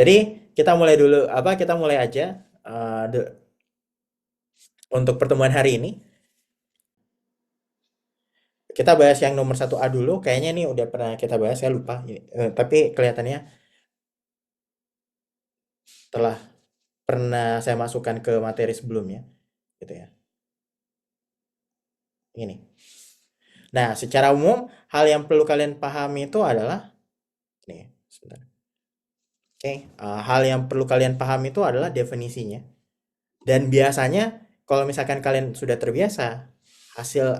Jadi kita mulai dulu kita mulai aja untuk pertemuan hari ini. Kita bahas yang nomor 1A dulu. Kayaknya ini udah pernah kita bahas, saya lupa. Tapi kelihatannya telah pernah saya masukkan ke materi sebelumnya, gitu ya. Ini. Nah, secara umum hal yang perlu kalian pahami itu adalah nih, sebentar. Oke, hal yang perlu kalian pahami itu adalah definisinya. Dan biasanya kalau misalkan kalian sudah terbiasa, hasil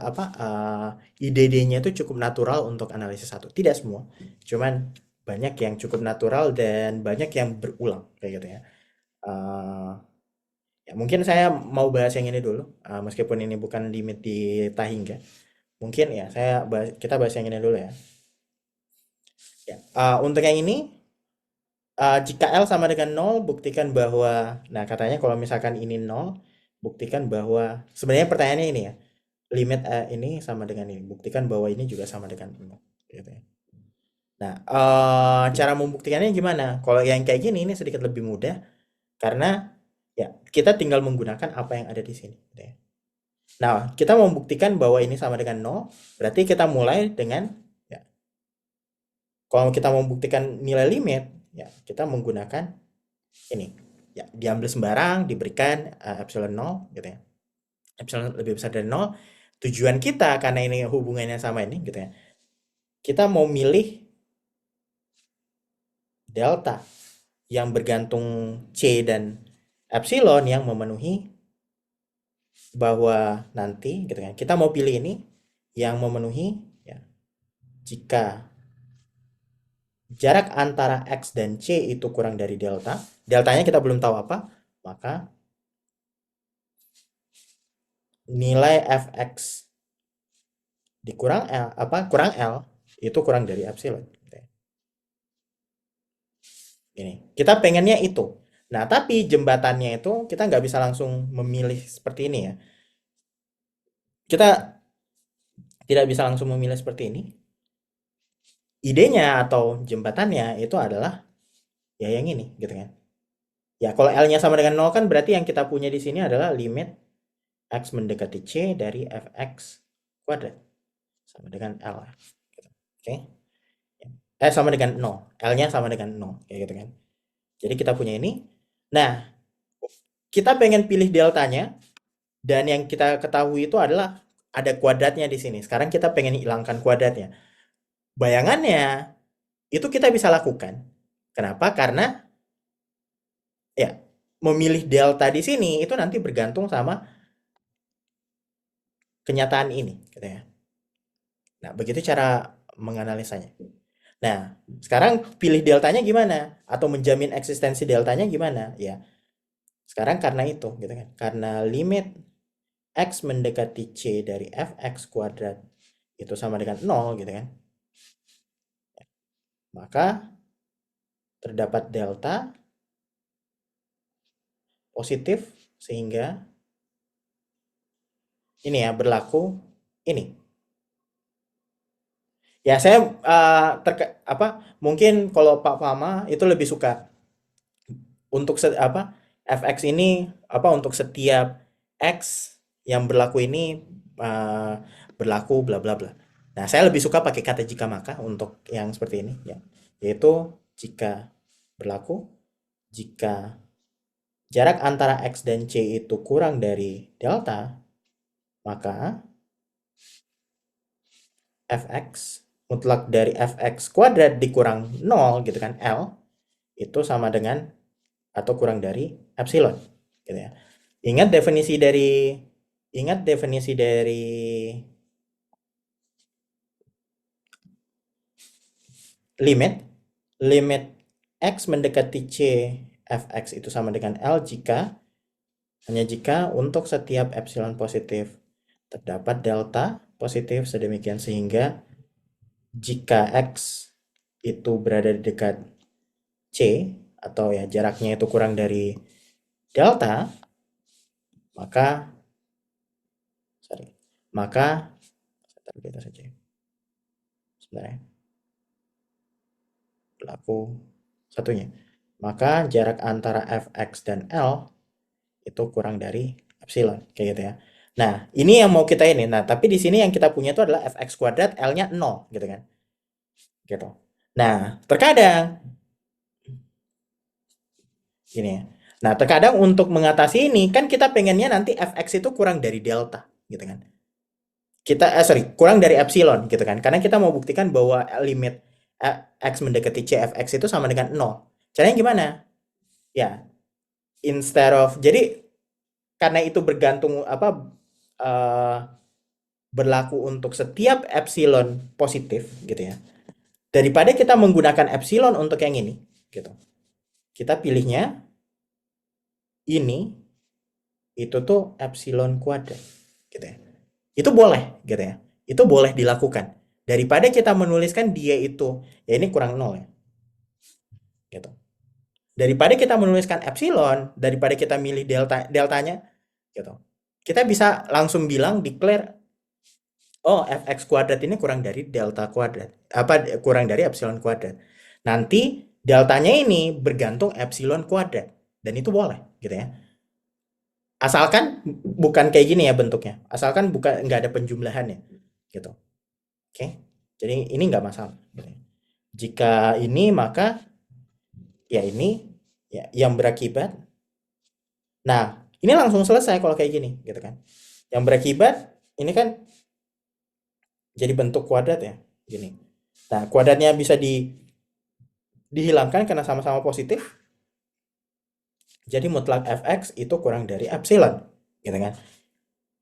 IDD-nya itu cukup natural untuk analisis satu. Tidak semua, cuman banyak yang cukup natural dan banyak yang berulang kayak gitu ya. Eh, Ya mungkin saya mau bahas yang ini dulu, meskipun ini bukan limit di Tahingga. Mungkin ya kita bahas yang ini dulu ya. Ya, untuk yang ini, jika L sama dengan nol, buktikan bahwa, nah katanya kalau misalkan ini nol, buktikan bahwa, sebenarnya pertanyaannya ini ya, limit ini sama dengan ini, buktikan bahwa ini juga sama dengan nol. Gitu ya. Nah, cara membuktikannya gimana? Kalau yang kayak gini ini sedikit lebih mudah, karena ya kita tinggal menggunakan apa yang ada di sini. Gitu ya. Nah, kita membuktikan bahwa ini sama dengan nol, berarti kita mulai dengan, ya, kalau kita membuktikan nilai limit, ya kita menggunakan ini. Ya, diambil sembarang, diberikan epsilon 0, gitu ya. Epsilon lebih besar dari 0. Tujuan kita, karena ini hubungannya sama ini, gitu ya. Kita mau milih delta yang bergantung C dan epsilon yang memenuhi bahwa nanti, gitu kan. Kita mau pilih ini yang memenuhi, ya, jika jarak antara X dan C itu kurang dari delta, deltanya kita belum tahu apa, maka nilai fx dikurang L, kurang L itu kurang dari epsilon. Ini kita pengennya itu. Nah, tapi jembatannya itu kita nggak bisa langsung memilih seperti ini ya. Kita tidak bisa langsung memilih seperti ini. Idenya atau jembatannya itu adalah ya yang ini, gitu kan. Ya, kalau L-nya sama dengan 0 kan berarti yang kita punya di sini adalah limit X mendekati C dari fx kuadrat sama dengan L. Gitu. Oke. Sama dengan 0. L-nya sama dengan 0 kayak gitu kan. Jadi kita punya ini. Nah, kita pengen pilih deltanya dan yang kita ketahui itu adalah ada kuadratnya di sini. Sekarang kita pengen hilangkan kuadratnya. Bayangannya itu kita bisa lakukan. Kenapa? Karena ya memilih delta di sini itu nanti bergantung sama kenyataan ini, gitu ya. Nah, begitu cara menganalisanya. Nah, sekarang pilih deltanya gimana? Atau menjamin eksistensi deltanya gimana? Ya, sekarang karena itu, gitu kan. Karena limit X mendekati C dari fx kuadrat itu sama dengan 0, gitu kan. Maka terdapat delta positif sehingga ini ya berlaku ini. Ya saya mungkin kalau Pak Fama itu lebih suka untuk fx ini untuk setiap x yang berlaku ini uh, berlaku bla bla bla. Nah, saya lebih suka pakai kata jika maka untuk yang seperti ini ya. Yaitu jika berlaku jika jarak antara X dan C itu kurang dari delta, maka fx mutlak dari fx kuadrat dikurang 0 gitu kan, L itu sama dengan atau kurang dari epsilon gitu ya. Ingat definisi dari limit limit x mendekati C fx itu sama dengan L hanya jika untuk setiap epsilon positif terdapat delta positif sedemikian sehingga jika X itu berada di dekat C atau ya jaraknya itu kurang dari delta, maka maka kita saja sebenarnya berlaku satunya. maka jarak antara fx dan L itu kurang dari epsilon, kayak gitu ya. Nah, ini yang mau kita ini. Nah, tapi di sini yang kita punya itu adalah fx kuadrat, L-nya 0, gitu kan. Gitu. Nah, terkadang gini ya. Nah, terkadang untuk mengatasi ini kan kita pengennya nanti fx itu kurang dari delta, gitu kan. Kurang dari epsilon gitu kan. Karena kita mau buktikan bahwa limit x mendekati c fx itu sama dengan 0. Caranya gimana? Ya, instead of jadi karena itu bergantung eh, berlaku untuk setiap epsilon positif gitu ya. Daripada kita menggunakan epsilon untuk yang ini gitu. Kita pilihnya ini itu tuh epsilon kuadrat gitu ya. Itu boleh gitu ya. Itu boleh dilakukan. Daripada kita menuliskan dia itu ya ini kurang 0 ya. Gitu. Daripada kita menuliskan epsilon, daripada kita milih deltanya gitu. Kita bisa langsung bilang declare oh fx kuadrat ini kurang dari delta kuadrat. Kurang dari epsilon kuadrat. Nanti deltanya ini bergantung epsilon kuadrat dan itu boleh gitu ya. Asalkan bukan kayak gini ya bentuknya. Asalkan bukan nggak ada penjumlahannya gitu. Oke. Jadi ini nggak masalah gitu ya. Jika ini maka ya ini ya yang berakibat. Nah, ini langsung selesai kalau kayak gini gitu kan. Yang berakibat ini kan jadi bentuk kuadrat ya, gini. Nah, kuadratnya bisa dihilangkan karena sama-sama positif. Jadi mutlak fx itu kurang dari epsilon, gitu kan.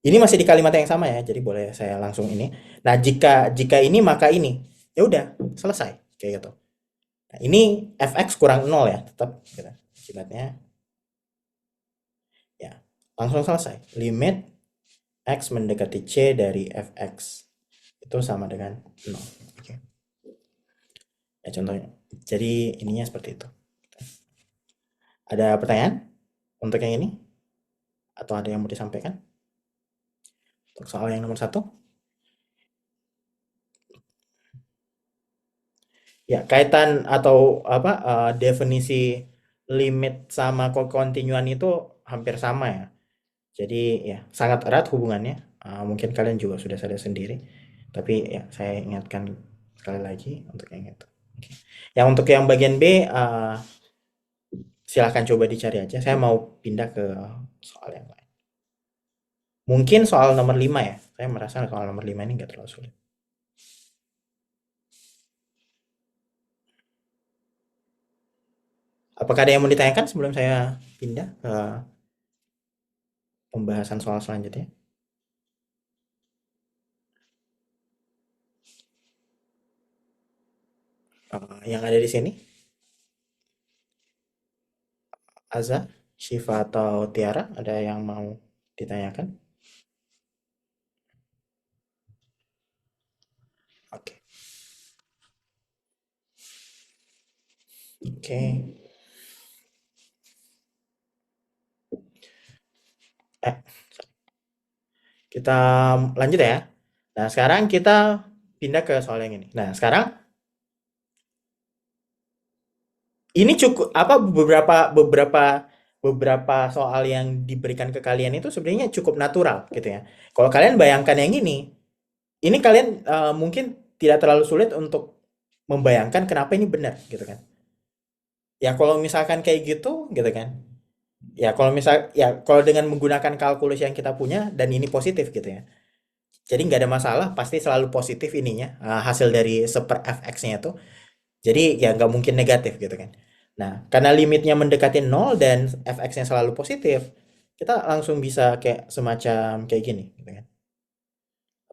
Ini masih di kalimat yang sama ya, jadi boleh saya langsung ini. Nah, jika jika ini maka ini. Ya udah, selesai kayak gitu. Nah, ini fx kurang 0 ya, tetap gitu. Akibatnya ya, langsung selesai. Limit x mendekati c dari fx itu sama dengan 0. Oke. Ya contohnya. Jadi ininya seperti itu. Ada pertanyaan untuk yang ini? Atau ada yang mau disampaikan? Untuk soal yang nomor 1? Ya, kaitan atau definisi limit sama kontinuan itu hampir sama ya. Jadi ya sangat erat hubungannya. Mungkin kalian juga sudah sadar sendiri. Tapi ya saya ingatkan sekali lagi untuk yang itu. Oke. Yang untuk yang bagian B silahkan coba dicari aja. Saya mau pindah ke soal yang lain. Mungkin soal nomor 5 ya. Saya merasa soal nomor 5 ini nggak terlalu sulit. Apakah ada yang mau ditanyakan sebelum saya pindah ke pembahasan soal selanjutnya? Yang ada di sini, Aza, Shiva atau Tiara, ada yang mau ditanyakan? Oke. Oke. Eh, kita lanjut ya. Nah, sekarang kita pindah ke soal yang ini. Nah, sekarang ini cukup beberapa beberapa beberapa soal yang diberikan ke kalian itu sebenarnya cukup natural gitu ya. Kalau kalian bayangkan yang ini kalian mungkin tidak terlalu sulit untuk membayangkan kenapa ini benar gitu kan. Ya kalau misalkan kayak gitu kan. Kalau dengan menggunakan kalkulus yang kita punya dan ini positif gitu ya. Jadi nggak ada masalah, pasti selalu positif ininya, hasil dari seper fx-nya itu. Jadi ya nggak mungkin negatif gitu kan. Nah, karena limitnya mendekati 0 dan fx-nya selalu positif, kita langsung bisa kayak semacam kayak gini gitu kan.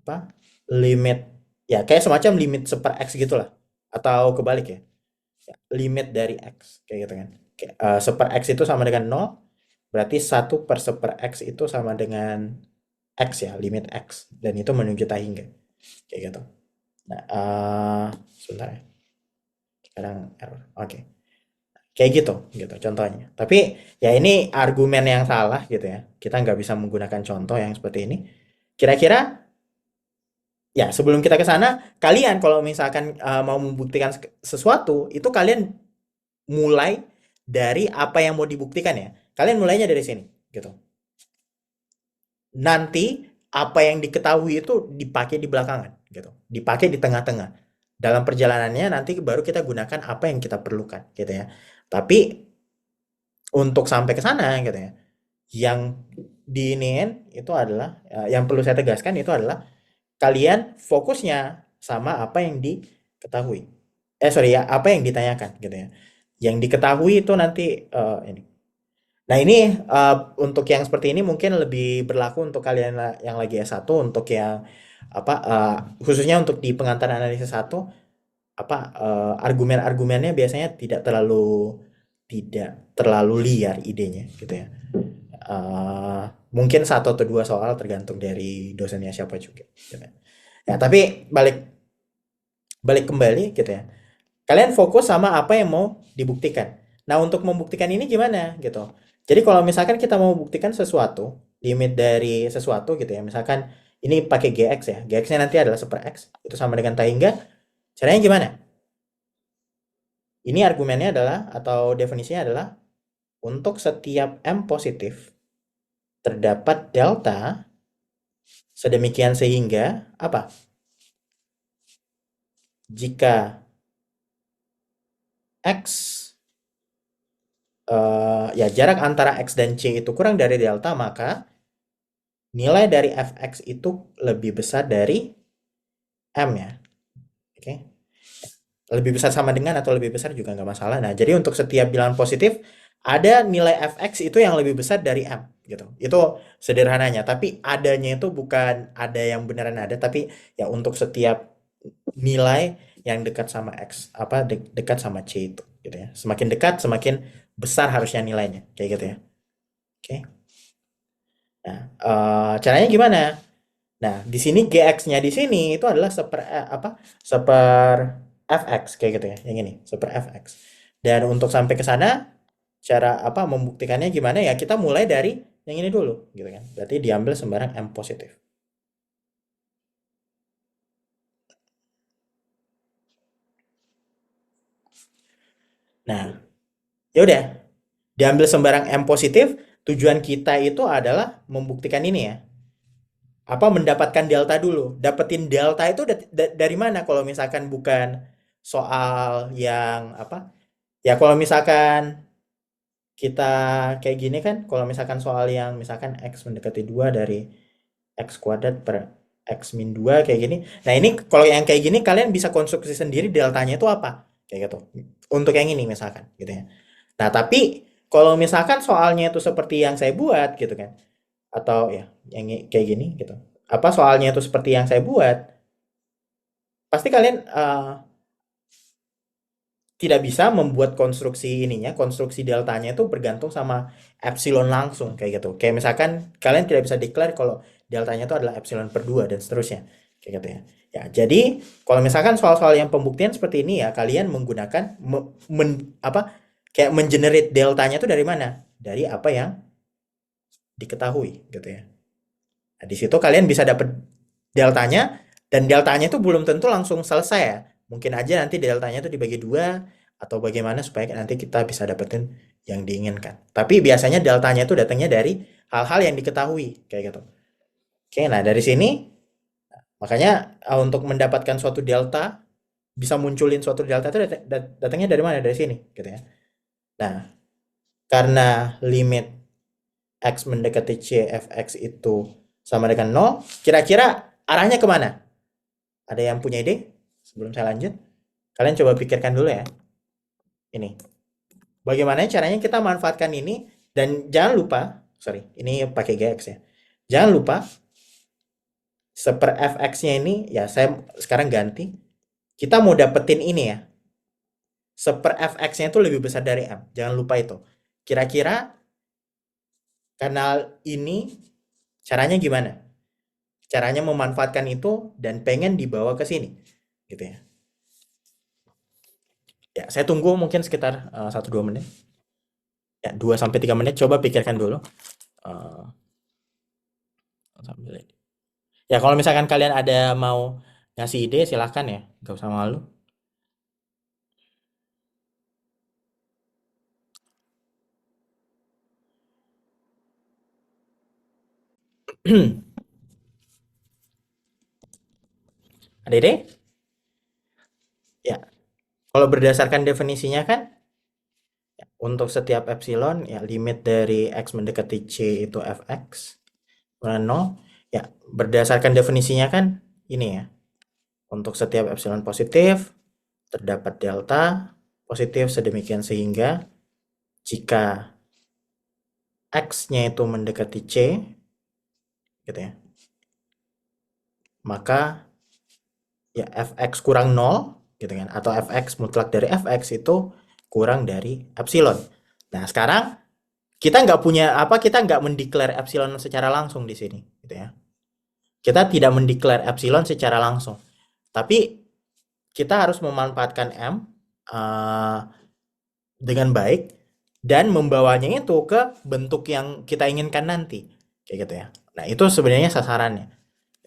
Apa? Limit ya kayak semacam limit seper x gitulah. Atau kebalik ya. Limit dari x kayak gitu kan. Kayak, seper x itu sama dengan 0, berarti 1/1/x itu sama dengan x ya, limit x. Dan itu menuju tak hingga. Kayak gitu. Nah, sebentar ya. Sekarang error. Oke. Kayak gitu contohnya. Tapi ya ini argumen yang salah gitu ya. Kita nggak bisa menggunakan contoh yang seperti ini. Kira-kira ya sebelum kita ke sana, kalian kalau misalkan mau membuktikan sesuatu, itu kalian mulai dari apa yang mau dibuktikan ya. Kalian mulainya dari sini, gitu. Nanti apa yang diketahui itu dipakai di belakangan, gitu. Dipakai di tengah-tengah. Dalam perjalanannya nanti baru kita gunakan apa yang kita perlukan, gitu ya. Tapi untuk sampai ke sana, gitu ya, yang diinin itu adalah yang perlu saya tegaskan itu adalah kalian fokusnya sama apa yang diketahui. Sorry ya, apa yang ditanyakan, gitu ya. Yang diketahui itu nanti ini. Nah, ini untuk yang seperti ini mungkin lebih berlaku untuk kalian yang lagi S1, untuk yang apa khususnya untuk di pengantar analisis 1, apa argumen-argumennya biasanya tidak terlalu liar idenya, gitu ya. Mungkin satu atau dua soal tergantung dari dosennya siapa juga, gitu ya. Ya, tapi balik balik kembali, gitu ya. Kalian fokus sama apa yang mau dibuktikan. Nah, untuk membuktikan ini gimana gitu. Jadi kalau misalkan kita mau buktikan sesuatu, limit dari sesuatu gitu ya. Misalkan ini pakai GX ya. GX-nya nanti adalah 1/X. Itu sama dengan Taingga. Caranya gimana? Ini argumennya adalah atau definisinya adalah untuk setiap M positif terdapat delta sedemikian sehingga apa? Jika X ya jarak antara X dan C itu kurang dari delta, maka nilai dari fx itu lebih besar dari M ya. Oke. Lebih besar sama dengan atau lebih besar juga nggak masalah. Nah, jadi untuk setiap bilangan positif ada nilai fx itu yang lebih besar dari M gitu. Itu sederhananya, tapi adanya itu bukan ada yang beneran ada, tapi ya untuk setiap nilai yang dekat sama X, dekat sama C itu gitu ya. Semakin dekat semakin besar harusnya nilainya kayak gitu ya. Oke. Nah, caranya gimana? Nah, di sini GX-nya di sini itu adalah seper fx kayak gitu ya, yang ini seper fx. Dan untuk sampai ke sana cara membuktikannya gimana ya? Kita mulai dari yang ini dulu, gitu kan? Berarti diambil sembarang M positif. Nah, ya udah, diambil sembarang M positif. Tujuan kita itu adalah membuktikan ini ya. Mendapatkan delta dulu. Dapetin delta itu dari mana kalau misalkan bukan soal yang ya kalau misalkan kita kayak gini kan, kalau misalkan soal yang misalkan X mendekati 2 dari X kuadrat per X min 2 kayak gini. Nah, ini kalau yang kayak gini kalian bisa konstruksi sendiri deltanya itu apa. Kayak gitu. Untuk yang ini misalkan gitu ya. Nah, tapi kalau misalkan soalnya itu seperti yang saya buat gitu kan. Atau ya yang kayak gini gitu. Soalnya itu seperti yang saya buat, pasti kalian tidak bisa membuat konstruksi ininya, konstruksi deltanya itu bergantung sama epsilon langsung kayak gitu. Kayak misalkan kalian tidak bisa declare kalau deltanya itu adalah epsilon per 2 dan seterusnya. Kayak gitu ya. Ya, jadi kalau misalkan soal-soal yang pembuktian seperti ini ya, kalian menggunakan kayak mengenerate deltanya itu dari mana? Dari apa yang diketahui gitu ya. Nah, di situ kalian bisa dapat deltanya, dan deltanya itu belum tentu langsung selesai ya. Mungkin aja nanti deltanya itu dibagi dua atau bagaimana supaya nanti kita bisa dapetin yang diinginkan. Tapi biasanya deltanya itu datangnya dari hal-hal yang diketahui kayak gitu. Oke, nah dari sini makanya untuk mendapatkan suatu delta, bisa munculin suatu delta itu datangnya dari mana? Dari sini gitu ya. Nah, karena limit X mendekati C fx itu sama dengan 0, kira-kira arahnya kemana? Ada yang punya ide? Sebelum saya lanjut, kalian coba pikirkan dulu ya. Ini, bagaimana caranya kita manfaatkan ini, dan jangan lupa, sorry, ini pakai GX ya. Jangan lupa, seper fx-nya ini, ya saya sekarang ganti. Kita mau dapetin ini ya. Seper fx-nya itu lebih besar dari M. Jangan lupa itu. Kira-kira kanal ini caranya gimana? Caranya memanfaatkan itu dan pengen dibawa ke sini. Gitu ya. Ya, saya tunggu mungkin sekitar 1-2 menit. Ya, 2-3 menit, coba pikirkan dulu. Eh, sambil ini. Ya, kalau misalkan kalian ada mau ngasih ide silahkan ya, nggak usah malu. Adik-adik? Ya, kalau berdasarkan definisinya kan, ya, untuk setiap epsilon, ya limit dari x mendekati c itu fx, kurang 0. Ya, berdasarkan definisinya kan, ini ya. Untuk setiap epsilon positif, terdapat delta positif sedemikian sehingga jika x-nya itu mendekati c, gitu ya, maka ya fx kurang 0, gitu kan, atau fx mutlak dari fx itu kurang dari epsilon. Nah, sekarang kita nggak punya apa, kita nggak mendeklar epsilon secara langsung di sini, gitu ya. Kita tidak mendeklar epsilon secara langsung, tapi kita harus memanfaatkan m dengan baik dan membawanya itu ke bentuk yang kita inginkan nanti, kayak gitu ya. Nah, itu sebenarnya sasarannya,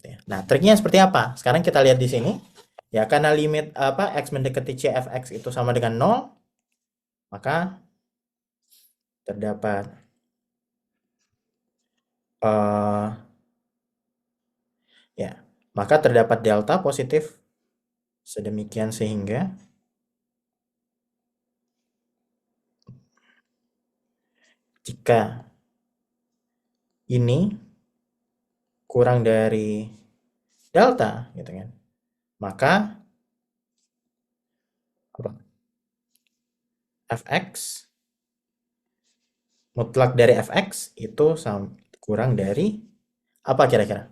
gitu ya. Nah, triknya seperti apa? Sekarang kita lihat di sini. Ya, karena limit apa x mendekati c fx itu sama dengan 0, maka terdapat ya, maka terdapat delta positif sedemikian sehingga jika ini kurang dari delta, gitu kan, maka apa? Fx mutlak dari fx itu kurang dari apa kira-kira?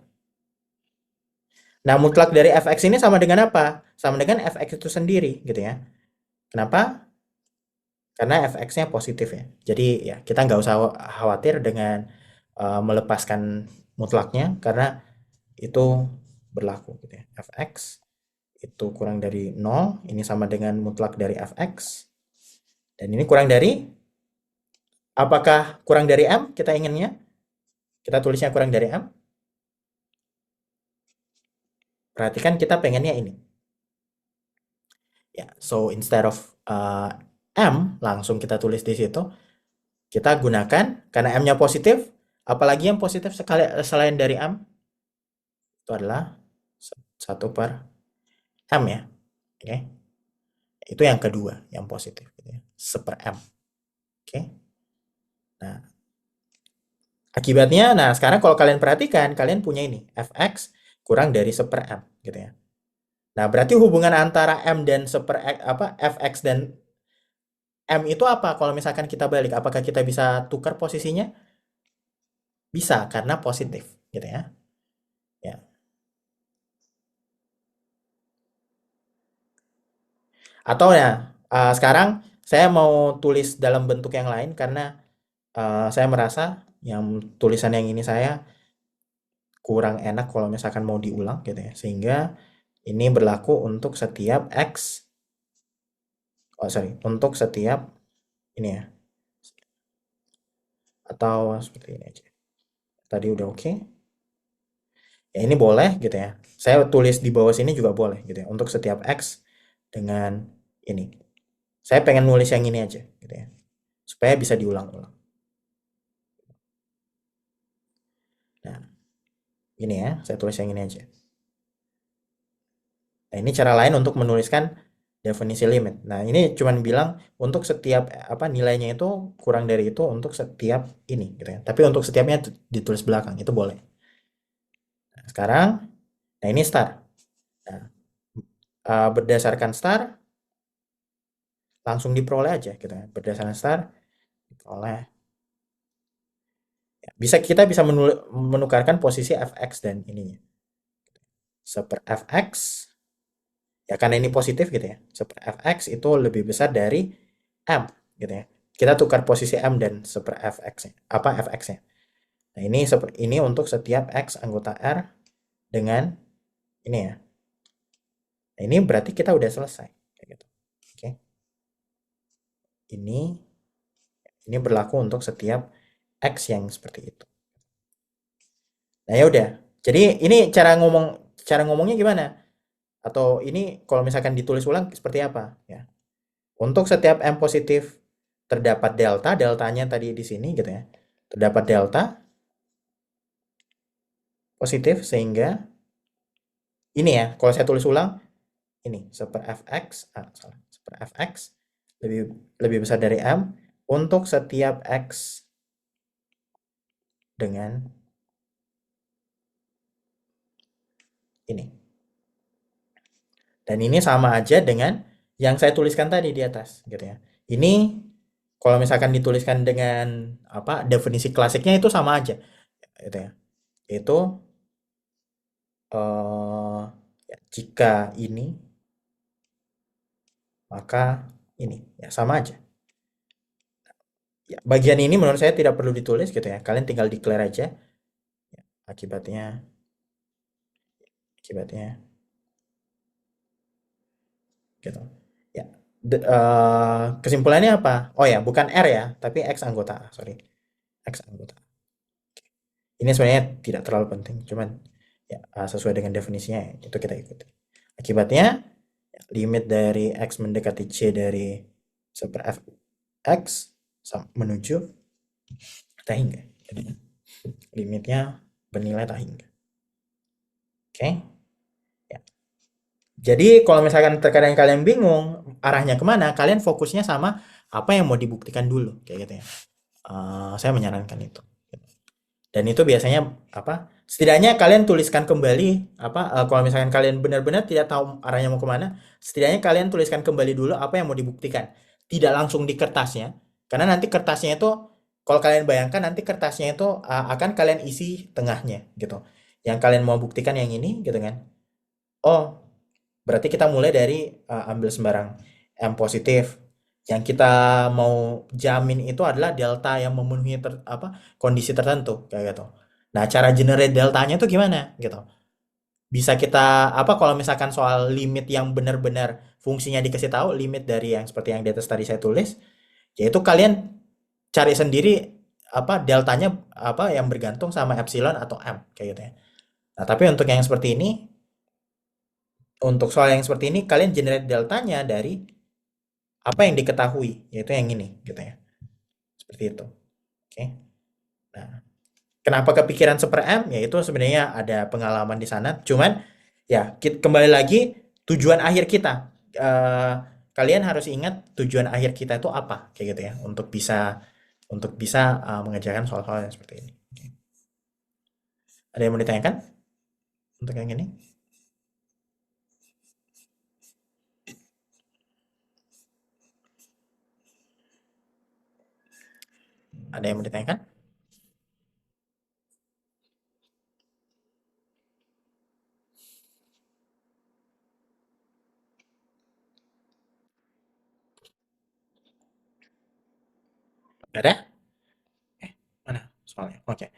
Nah, mutlak dari fx ini sama dengan apa? Sama dengan fx itu sendiri, gitu ya. Kenapa? Karena fx-nya positif ya. Jadi ya kita nggak usah khawatir dengan melepaskan mutlaknya karena itu berlaku, gitu ya. Fx itu kurang dari 0, ini sama dengan mutlak dari fx. Dan ini kurang dari, apakah kurang dari m kita inginnya? Kita tulisnya kurang dari m. Perhatikan kita pengennya ini. Ya, so instead of m langsung kita tulis di situ, kita gunakan karena m-nya positif, apalagi yang positif selain dari m itu adalah 1 per m ya. Oke. Itu yang kedua yang positif, gitu ya. 1 per m. Oke. Nah, akibatnya, nah sekarang kalau kalian perhatikan, kalian punya ini, fx kurang dari 1 per m, gitu ya. Nah, berarti hubungan antara m dan 1 per apa, fx dan m itu apa? Kalau misalkan kita balik, apakah kita bisa tukar posisinya? Bisa, karena positif, gitu ya. Ya. Atau ya, sekarang saya mau tulis dalam bentuk yang lain karena saya merasa yang tulisan yang ini saya kurang enak kalau misalkan mau diulang, gitu ya. Sehingga ini berlaku untuk setiap x, untuk setiap ini ya. Atau seperti ini aja. Tadi udah oke. Ya, ini boleh, gitu ya. Saya tulis di bawah sini juga boleh, gitu ya. Untuk setiap x dengan ini. Saya pengen nulis yang ini aja, gitu ya. Supaya bisa diulang-ulang. Nah, ini ya, saya tulis yang ini aja. Nah, ini cara lain untuk menuliskan definisi limit. Nah, ini cuman bilang untuk setiap apa nilainya itu kurang dari itu untuk setiap ini, gitu ya. Tapi untuk setiapnya ditulis belakang itu boleh. Nah, sekarang, nah ini star. Nah, berdasarkan star langsung diperoleh aja, gitu ya. Berdasarkan star diperoleh. Ya, kita bisa menukarkan posisi fx dan ininya. 1 per fx, ya karena ini positif, gitu ya. 1 per fx itu lebih besar dari m, gitu ya. Kita tukar posisi m dan 1 per fx-nya, apa fx-nya. Nah, ini untuk setiap x anggota R dengan ini ya. Nah, ini berarti kita udah selesai, kayak gitu. Oke. Ini berlaku untuk setiap x yang seperti itu. Nah, ya udah. Jadi ini cara ngomongnya gimana? Atau ini kalau misalkan ditulis ulang seperti apa ya? Untuk setiap m positif terdapat deltanya tadi di sini, gitu ya. Terdapat delta positif sehingga ini ya, kalau saya tulis ulang ini super fx, salah, super fx lebih lebih besar dari m untuk setiap x dengan ini. Dan ini sama aja dengan yang saya tuliskan tadi di atas gitu ya. Ini kalau misalkan dituliskan dengan apa definisi klasiknya itu sama aja gitu ya. Itu ya, jika ini maka ini ya sama aja. Ya, bagian ini menurut saya tidak perlu ditulis gitu ya. Kalian tinggal declare aja ya, akibatnya akibatnya gitu. Ya. Kesimpulannya apa? Oh ya, bukan R ya, tapi X anggota A, sorry. X anggota A. Ini sebenarnya tidak terlalu penting, cuman ya sesuai dengan definisinya ya, itu kita ikuti. Akibatnya ya, limit dari X mendekati C dari super f X menuju tak hingga. Jadi, limitnya bernilai tak hingga. Oke. Ya. Jadi kalau misalkan terkadang kalian bingung arahnya kemana, kalian fokusnya sama apa yang mau dibuktikan dulu, kayak gitu ya. Saya menyarankan itu. Dan itu biasanya apa? Setidaknya kalian tuliskan kembali apa? Kalau misalkan kalian benar-benar tidak tahu arahnya mau kemana, setidaknya kalian tuliskan kembali dulu apa yang mau dibuktikan. Tidak langsung di kertasnya, karena nanti kertasnya itu kalau kalian bayangkan nanti kertasnya itu akan kalian isi tengahnya gitu. Yang kalian mau buktikan yang ini gitu kan. Oh, berarti kita mulai dari ambil sembarang M positif. Yang kita mau jamin itu adalah delta yang memenuhi apa kondisi tertentu kayak gitu. Nah, cara generate deltanya itu gimana gitu. Bisa kita apa kalau misalkan soal limit yang benar-benar fungsinya dikasih tahu, limit dari yang seperti yang di atas tadi saya tulis, yaitu kalian cari sendiri apa deltanya apa yang bergantung sama epsilon atau M kayak gitu ya. Nah, tapi untuk yang seperti ini untuk soal yang seperti ini kalian generate deltanya dari apa yang diketahui yaitu yang ini gitu ya seperti itu. Oke. Nah, kenapa kepikiran super M ya itu sebenarnya ada pengalaman di sana cuman ya kembali lagi tujuan akhir kita. Eh, Kalian harus ingat tujuan akhir kita itu apa kayak gitu ya untuk bisa mengerjakan soal-soal yang seperti ini. Oke. Ada yang mau ditanyakan untuk yang ini? Ada yang mau ditanyakan? Nggak ada? Mana soalnya? Oke.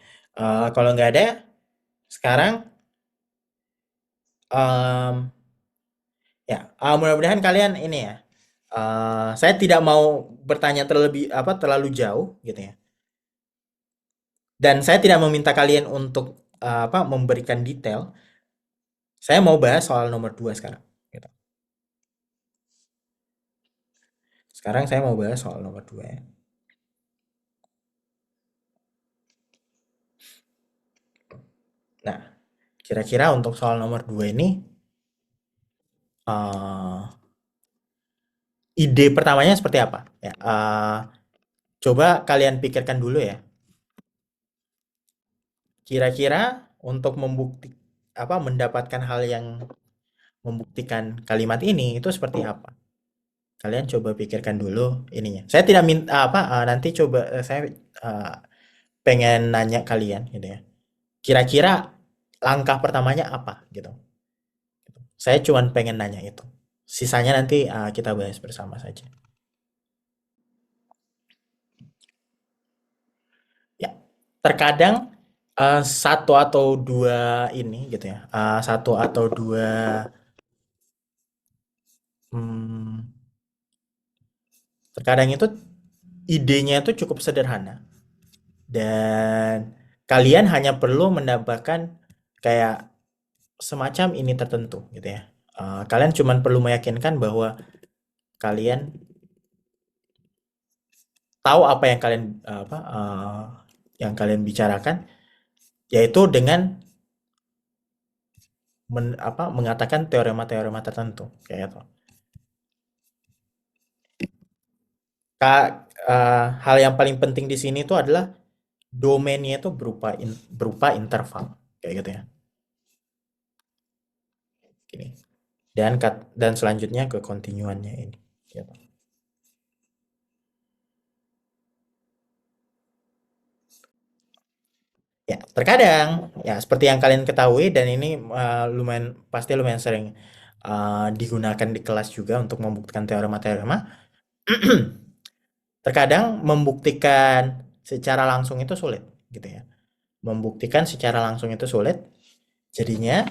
Kalau nggak ada, sekarang em, ya mudah-mudahan kalian ini ya. Saya tidak mau bertanya terlalu jauh gitu ya. Dan saya tidak meminta kalian untuk apa memberikan detail. Saya mau bahas soal nomor 2 sekarang. Gitu. Sekarang saya mau bahas soal nomor 2 ya. Nah, kira-kira untuk soal nomor 2 ini uh, ide pertamanya seperti apa? Ya, coba kalian pikirkan dulu ya. Kira-kira untuk mendapatkan hal yang membuktikan kalimat ini itu seperti apa? Kalian coba pikirkan dulu ininya. Saya tidak minta apa nanti coba saya uh, pengen nanya kalian gitu ya. Kira-kira langkah pertamanya apa gitu. Saya cuma pengen nanya itu. Sisanya nanti kita bahas bersama saja. Ya, terkadang satu atau dua ini gitu ya. Satu atau dua hmm, terkadang itu idenya itu cukup sederhana dan kalian hanya perlu menambahkan kayak semacam ini tertentu gitu ya. Kalian cuma perlu meyakinkan bahwa kalian tahu apa yang kalian bicarakan, yaitu dengan mengatakan teorema-teorema tertentu kayak gitu. Hal yang paling penting di sini itu adalah domainnya itu berupa interval kayak gitu ya. Gini. Dan selanjutnya ke kontinuannya ini. Gitu. Ya, terkadang ya seperti yang kalian ketahui dan ini pasti lumayan sering digunakan di kelas juga untuk membuktikan teorema-teorema. Terkadang membuktikan secara langsung itu sulit, gitu ya. Membuktikan secara langsung itu sulit. Jadinya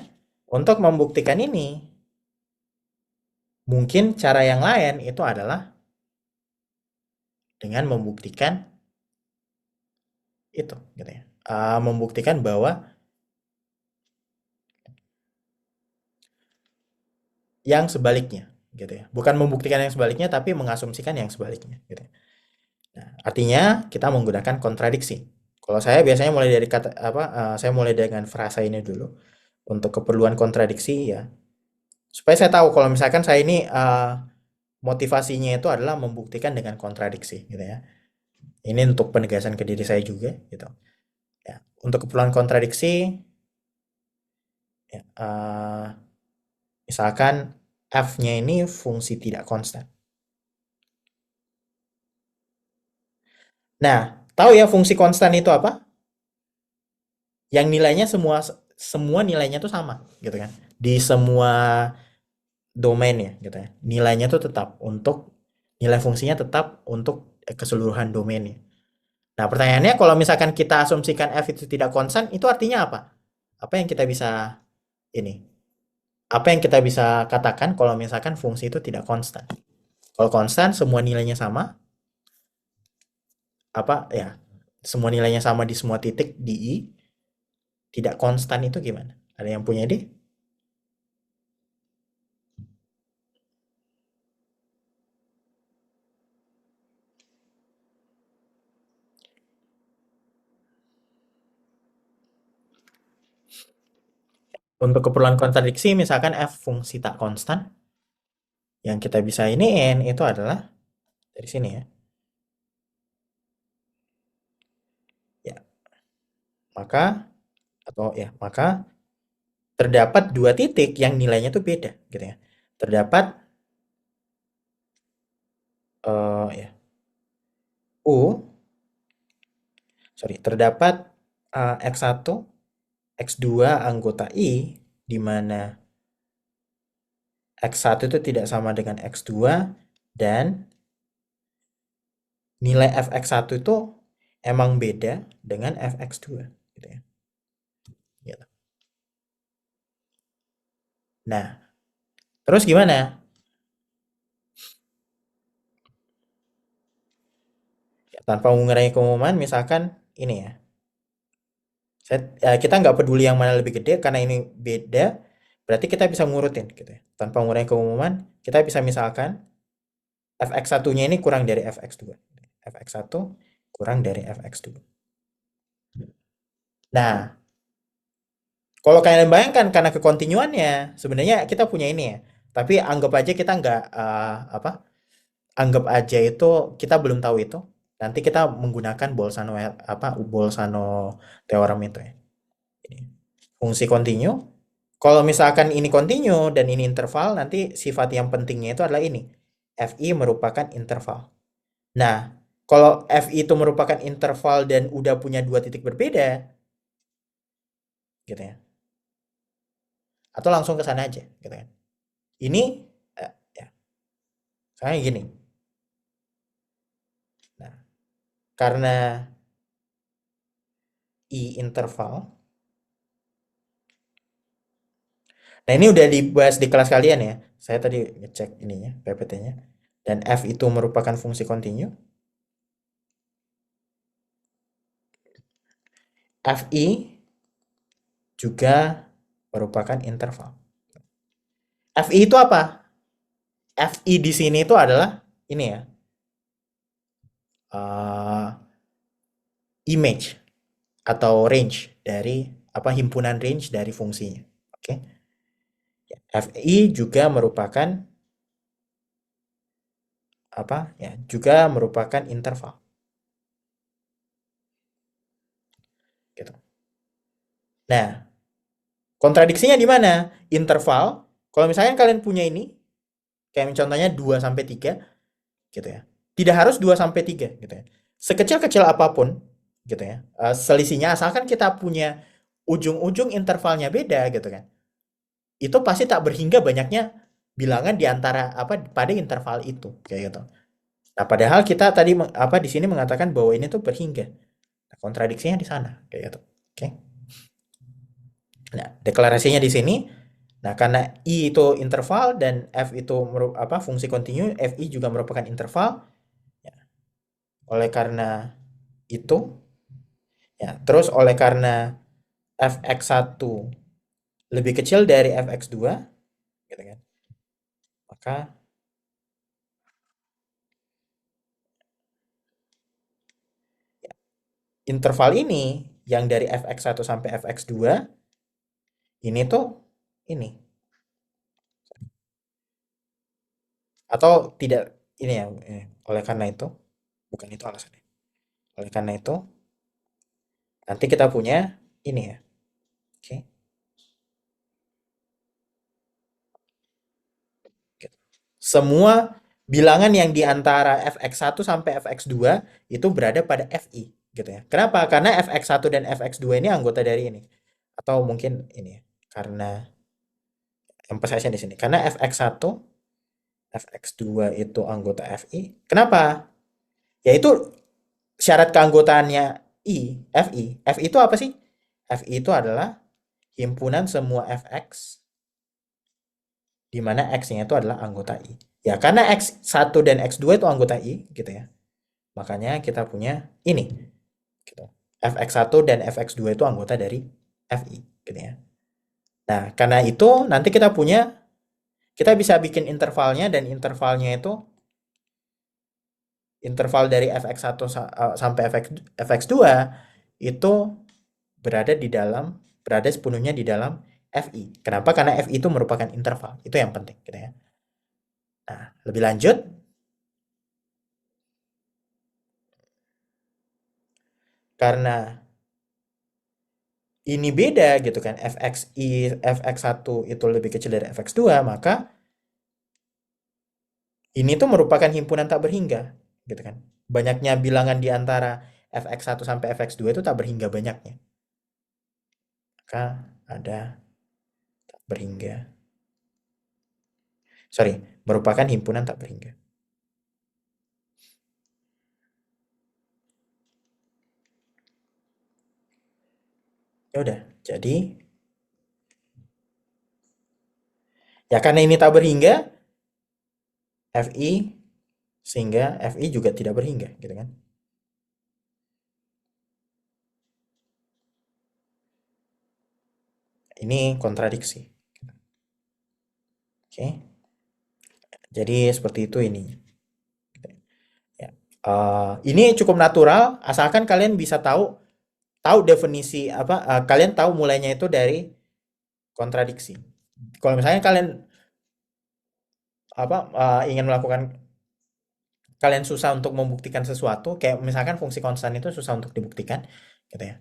untuk membuktikan ini mungkin cara yang lain itu adalah dengan membuktikan itu, gitu ya. Membuktikan bahwa yang sebaliknya, gitu ya. Bukan membuktikan yang sebaliknya, tapi mengasumsikan yang sebaliknya, gitu ya. Nah, artinya kita menggunakan kontradiksi. Kalau saya biasanya mulai dari saya mulai dengan frasa ini dulu untuk keperluan kontradiksi ya. Supaya saya tahu kalau misalkan saya ini motivasinya itu adalah membuktikan dengan kontradiksi, gitu ya. Ini untuk penegasan ke diri saya juga, gitu. Ya, untuk keperluan kontradiksi, ya, misalkan f-nya ini fungsi tidak konstan. Nah, tahu ya fungsi konstan itu apa? Yang nilainya semua nilainya tuh sama, gitu kan? Di semua domain ya, gitu ya. Nilainya tuh tetap untuk nilai fungsinya tetap untuk keseluruhan domainnya. Nah, pertanyaannya kalau misalkan kita asumsikan f itu tidak konstan, itu artinya apa? Apa yang kita bisa ini? Apa yang kita bisa katakan kalau misalkan fungsi itu tidak konstan? Kalau konstan semua nilainya sama, apa ya? Semua nilainya sama di semua titik di i, tidak konstan itu gimana? Ada yang punya ide? Untuk keperluan kontradiksi, misalkan f fungsi tak konstan, yang kita bisa iniin itu adalah dari sini ya. Ya, maka terdapat dua titik yang nilainya tuh beda gitu ya. Ya terdapat x1 x2 anggota i di mana x1 itu tidak sama dengan x2 dan nilai fx1 itu emang beda dengan fx2 gitu ya. Gitu. Nah, terus gimana? Ya, tanpa mengurangi keumuman, misalkan ini ya. Kita nggak peduli yang mana lebih gede karena ini beda, berarti kita bisa ngurutin gitu ya. Tanpa mengurangi keumuman, kita bisa misalkan fx1-nya ini kurang dari fx2. Fx1 kurang dari fx2. Nah, kalau kalian bayangkan karena kekontinuannya, sebenarnya kita punya ini ya. Tapi anggap aja kita nggak anggap aja itu kita belum tahu itu. Nanti kita menggunakan Bolzano teorem itu ya. Ini fungsi kontinu. Kalau misalkan ini kontinu dan ini interval, nanti sifat yang pentingnya itu adalah ini. Fi merupakan interval. Nah, kalau Fi itu merupakan interval dan udah punya dua titik berbeda, gitu ya. Atau langsung ke sana aja, gitu kan. Ini ya, kayak gini. Nah, karena I interval. Nah, ini udah dibahas di kelas kalian ya. Saya tadi ngecek ininya, PPT-nya. Dan F itu merupakan fungsi kontinu. Fi juga merupakan interval. Fi itu apa? Fi di sini itu adalah ini ya. Image atau range dari himpunan range dari fungsinya. Oke. Fi juga merupakan apa ya? Juga merupakan interval gitu. Nah, kontradiksinya di mana? Interval, kalau misalnya kalian punya ini, kayak contohnya 2 sampai 3 gitu ya. Tidak harus 2 sampai 3 gitu ya. Sekecil-kecil apapun gitu ya. Selisihnya asalkan kita punya ujung-ujung intervalnya beda gitu kan. Itu pasti tak berhingga banyaknya bilangan di antara apa pada interval itu kayak gitu. Nah, padahal kita tadi apa di sini mengatakan bahwa ini tuh berhingga. Nah, kontradiksinya di sana kayak gitu. Oke. Nah, deklarasinya di sini. Nah, karena I itu interval dan F itu apa fungsi kontinu, Fi juga merupakan interval. Ya, oleh karena itu, ya, terus oleh karena fx1 lebih kecil dari fx2, gitu kan, maka ya, interval ini yang dari fx1 sampai fx2 ini tuh ini atau tidak ini ya, oleh karena itu bukan itu alasannya. Oleh karena itu nanti kita punya ini ya. Oke. Gitu. Semua bilangan yang di antara fx1 sampai fx2 itu berada pada fi gitu ya. Kenapa? Karena fx1 dan fx2 ini anggota dari ini. Atau mungkin ini ya, karena emphasize di sini. Karena fx1, fx2 itu anggota fi. Kenapa? Yaitu syarat keanggotaannya fi. Fi itu apa sih? Fi itu adalah himpunan semua fx di mana x-nya itu adalah anggota i. Ya, karena x1 dan x2 itu anggota i gitu ya. Makanya kita punya ini gitu. Fx1 dan fx2 itu anggota dari fi gitu ya. Nah, karena itu nanti kita bisa bikin intervalnya dan intervalnya itu interval dari fx1 sampai fx2 itu berada sepenuhnya di dalam fi. Kenapa? Karena fi itu merupakan interval. Itu yang penting gitu ya. Nah, lebih lanjut karena ini beda gitu kan, fx1 itu lebih kecil dari fx2, maka ini tuh merupakan himpunan tak berhingga gitu kan. Banyaknya bilangan di antara fx1 sampai fx2 itu tak berhingga banyaknya. Maka ada tak berhingga. Sorry, merupakan himpunan tak berhingga. Ya udah, jadi ya karena ini tak berhingga, fi sehingga fi juga tidak berhingga gitu kan. Ini kontradiksi. Oke. Jadi seperti itu ini. Ya. Ini cukup natural asalkan kalian bisa tahu tahu definisi apa kalian tahu mulainya itu dari kontradiksi. Kalau misalnya kalian apa ingin melakukan kalian susah untuk membuktikan sesuatu kayak misalkan fungsi konstan itu susah untuk dibuktikan gitu ya.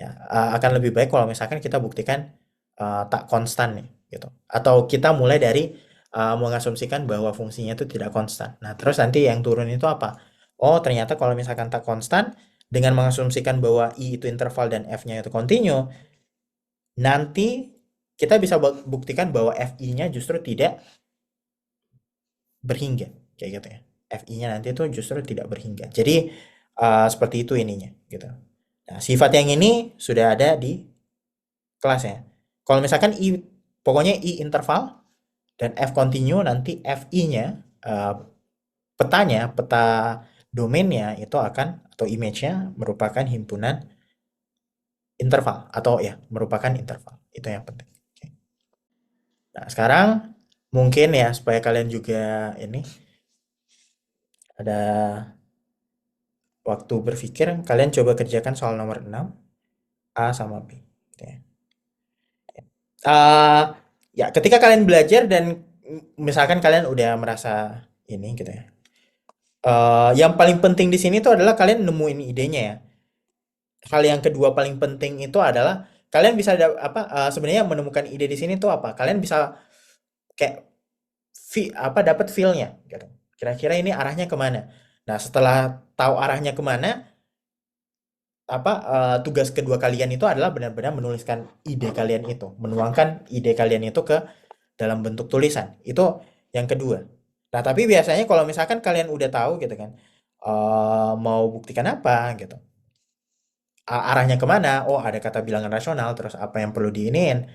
Ya, akan lebih baik kalau misalkan kita buktikan tak konstan nih gitu. Atau kita mulai dari mengasumsikan bahwa fungsinya itu tidak konstan. Nah, terus nanti yang turun itu apa? Oh, ternyata kalau misalkan tak konstan dengan mengasumsikan bahwa i itu interval dan f-nya itu kontinu, nanti kita bisa buktikan bahwa fi-nya justru tidak berhingga kayak gitu ya. Fi-nya nanti itu justru tidak berhingga. Jadi seperti itu ininya gitu. Nah, sifat yang ini sudah ada di kelas ya. Kalau misalkan i pokoknya i interval dan f continue nanti fi-nya peta domainnya itu akan atau image-nya merupakan himpunan interval atau ya merupakan interval. Itu yang penting. Oke. Nah, sekarang mungkin ya supaya kalian juga ini ada waktu berpikir, kalian coba kerjakan soal nomor 6 A sama B. Gitu ya. Ya, ketika kalian belajar dan misalkan kalian udah merasa ini gitu ya. Yang paling penting di sini tuh adalah kalian nemuin idenya ya. Hal yang kedua paling penting itu adalah kalian bisa sebenarnya menemukan ide di sini tuh apa? Kalian bisa kayak dapat feel-nya gitu. Kira-kira ini arahnya kemana? Nah, setelah tahu arahnya kemana, tugas kedua kalian itu adalah benar-benar menuliskan ide kalian itu, menuangkan ide kalian itu ke dalam bentuk tulisan. Itu yang kedua. Nah, tapi biasanya kalau misalkan kalian udah tahu gitu kan, mau buktikan apa gitu, arahnya kemana, oh ada kata bilangan rasional, terus apa yang perlu diinin,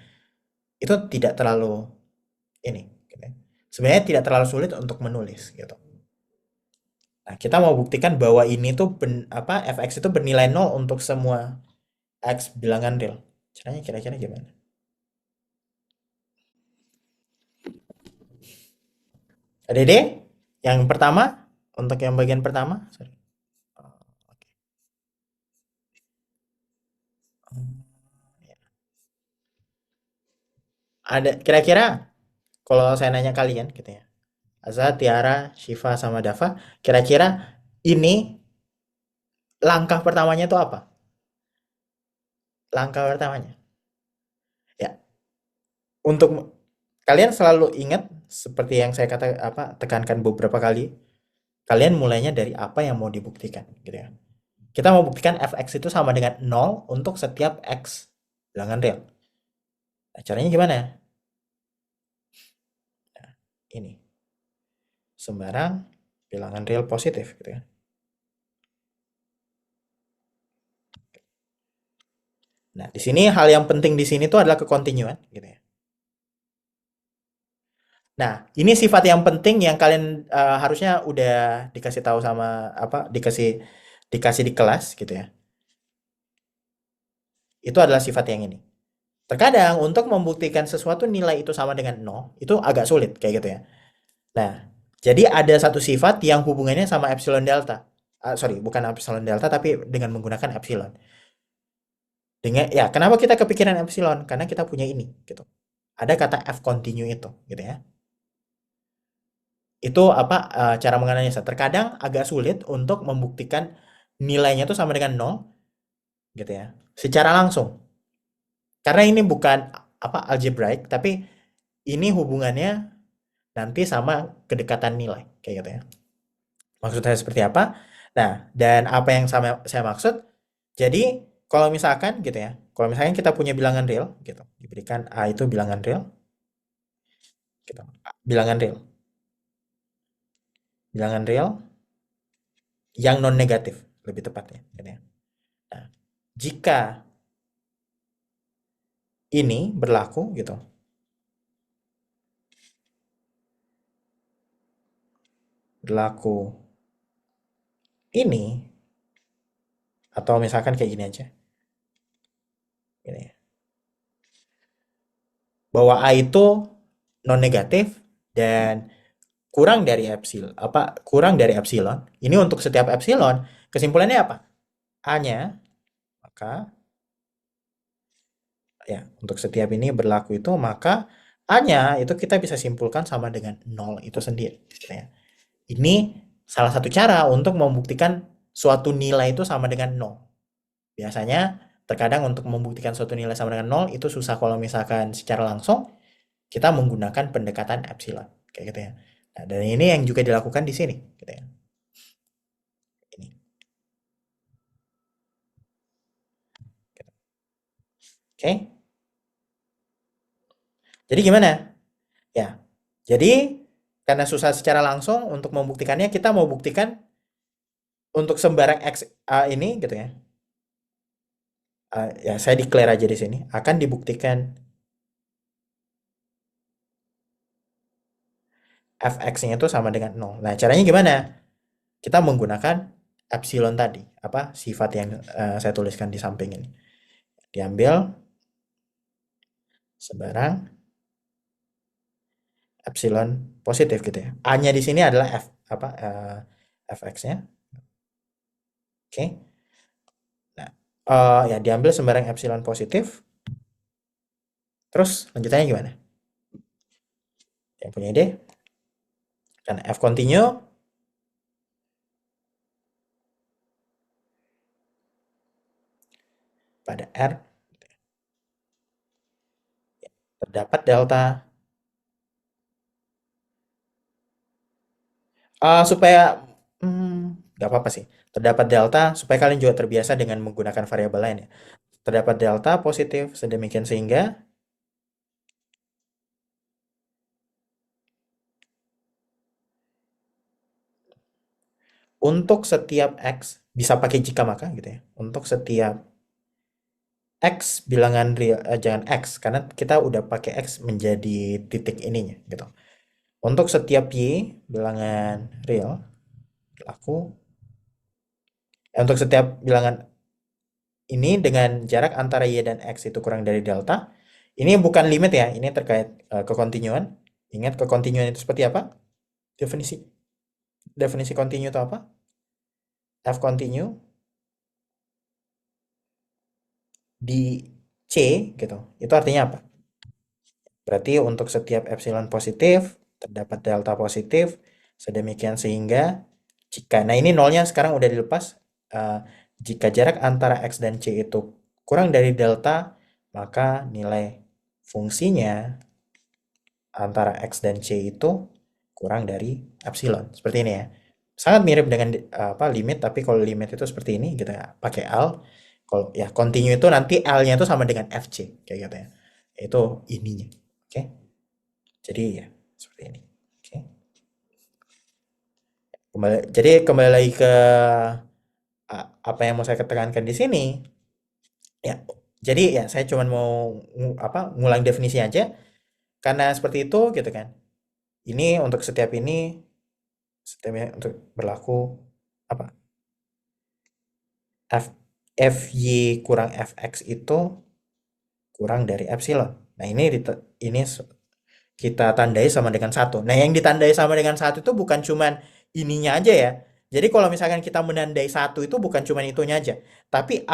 itu tidak terlalu ini. Gitu ya. Sebenarnya tidak terlalu sulit untuk menulis gitu. Nah, kita mau buktikan bahwa ini tuh fx itu bernilai 0 untuk semua x bilangan real. Caranya kira-kira gimana? Ada ide? Yang pertama, untuk yang bagian pertama, sorry. Oh, oke. Ya. Ada kira-kira kalau saya nanya kalian gitu ya. Azza, Tiara, Shiva sama Dava, kira-kira ini langkah pertamanya itu apa? Langkah pertamanya. Ya, untuk kalian selalu ingat seperti yang saya tekankan beberapa kali, kalian mulainya dari apa yang mau dibuktikan gitu ya. Kita mau buktikan fx itu sama dengan 0 untuk setiap x bilangan real. Nah, caranya gimana? Nah, ini sembarang bilangan real positif gitu ya. Nah, di sini hal yang penting di sini tuh adalah kekontinuan gitu ya. Nah, ini sifat yang penting yang kalian harusnya udah dikasih tahu sama dikasih dikasih di kelas gitu ya. Itu adalah sifat yang ini. Terkadang untuk membuktikan sesuatu nilai itu sama dengan 0, itu agak sulit kayak gitu ya. Nah, jadi ada satu sifat yang hubungannya sama epsilon delta. Sorry, bukan epsilon delta tapi dengan menggunakan epsilon. Dengan ya, kenapa kita kepikiran epsilon? Karena kita punya ini gitu. Ada kata f continue itu gitu ya. Itu cara menganalisa. Terkadang agak sulit untuk membuktikan nilainya itu sama dengan 0 gitu ya. Secara langsung. Karena ini bukan algebraic tapi ini hubungannya nanti sama kedekatan nilai kayak gitu ya. Maksud saya seperti apa? Nah, dan apa yang saya maksud, jadi kalau misalkan gitu ya, kalau misalkan kita punya bilangan real gitu, diberikan A itu bilangan real gitu. Bilangan real. Bilangan real yang non negatif lebih tepatnya gitu ya. Nah, jika ini berlaku gitu. Berlaku ini atau misalkan kayak gini aja. Gini ya. Bahwa A itu non negatif dan kurang dari epsilon. Ini untuk setiap epsilon, kesimpulannya apa? A-nya maka ya untuk setiap ini berlaku itu maka A-nya itu kita bisa simpulkan sama dengan 0 itu sendiri gitu ya. Ini salah satu cara untuk membuktikan suatu nilai itu sama dengan 0. Biasanya terkadang untuk membuktikan suatu nilai sama dengan 0 itu susah kalau misalkan secara langsung kita menggunakan pendekatan epsilon kayak gitu ya. Nah, dan ini yang juga dilakukan di sini gitu ya. Ini. Gitu. Oke. Jadi gimana? Ya. Jadi karena susah secara langsung untuk membuktikannya kita mau buktikan untuk sembarang x ini gitu ya. Ya saya declare aja di sini akan dibuktikan fx-nya itu sama dengan 0. Nah, caranya gimana? Kita menggunakan epsilon tadi, sifat yang saya tuliskan di samping ini. Diambil sebarang epsilon positif gitu ya. A-nya di sini adalah fx-nya. Oke. Nah, ya diambil sembarang epsilon positif. Terus lanjutannya gimana? Yang punya ide? Dan F continue pada R terdapat delta. Supaya nggak apa-apa sih. Terdapat delta supaya kalian juga terbiasa dengan menggunakan variabel lain ya. Terdapat delta positif sedemikian sehingga untuk setiap X bisa pakai jika maka gitu ya. Untuk setiap X bilangan real, jangan X karena kita udah pakai X menjadi titik ininya gitu. Untuk setiap Y bilangan real berlaku untuk setiap bilangan ini dengan jarak antara Y dan X itu kurang dari delta. Ini bukan limit ya, ini terkait kekontinuan. Ingat kekontinuan itu seperti apa? Definisi definisi kontinu itu apa? F continue di C gitu. Itu artinya apa? Berarti untuk setiap epsilon positif terdapat delta positif sedemikian sehingga jika nah ini nolnya sekarang udah dilepas jika jarak antara X dan C itu kurang dari delta maka nilai fungsinya antara X dan C itu kurang dari epsilon. Seperti ini ya. Sangat mirip dengan limit, tapi kalau limit itu seperti ini gitu ya, pakai L. Kalau ya continue itu nanti L-nya itu sama dengan FC kayak gitu ya. Itu ininya. Oke. Jadi ya seperti ini. Oke. Jadi kembali lagi ke apa yang mau saya tekankan di sini. Ya, jadi ya saya cuma mau ngulang definisi aja karena seperti itu gitu kan. Ini untuk setiap ini setiapnya untuk berlaku apa? Fy kurang fx itu kurang dari epsilon. Nah, ini kita tandai sama dengan satu. Nah, yang ditandai sama dengan satu itu bukan cuman ininya aja ya. Jadi kalau misalkan kita menandai satu itu bukan cuman itunya aja, tapi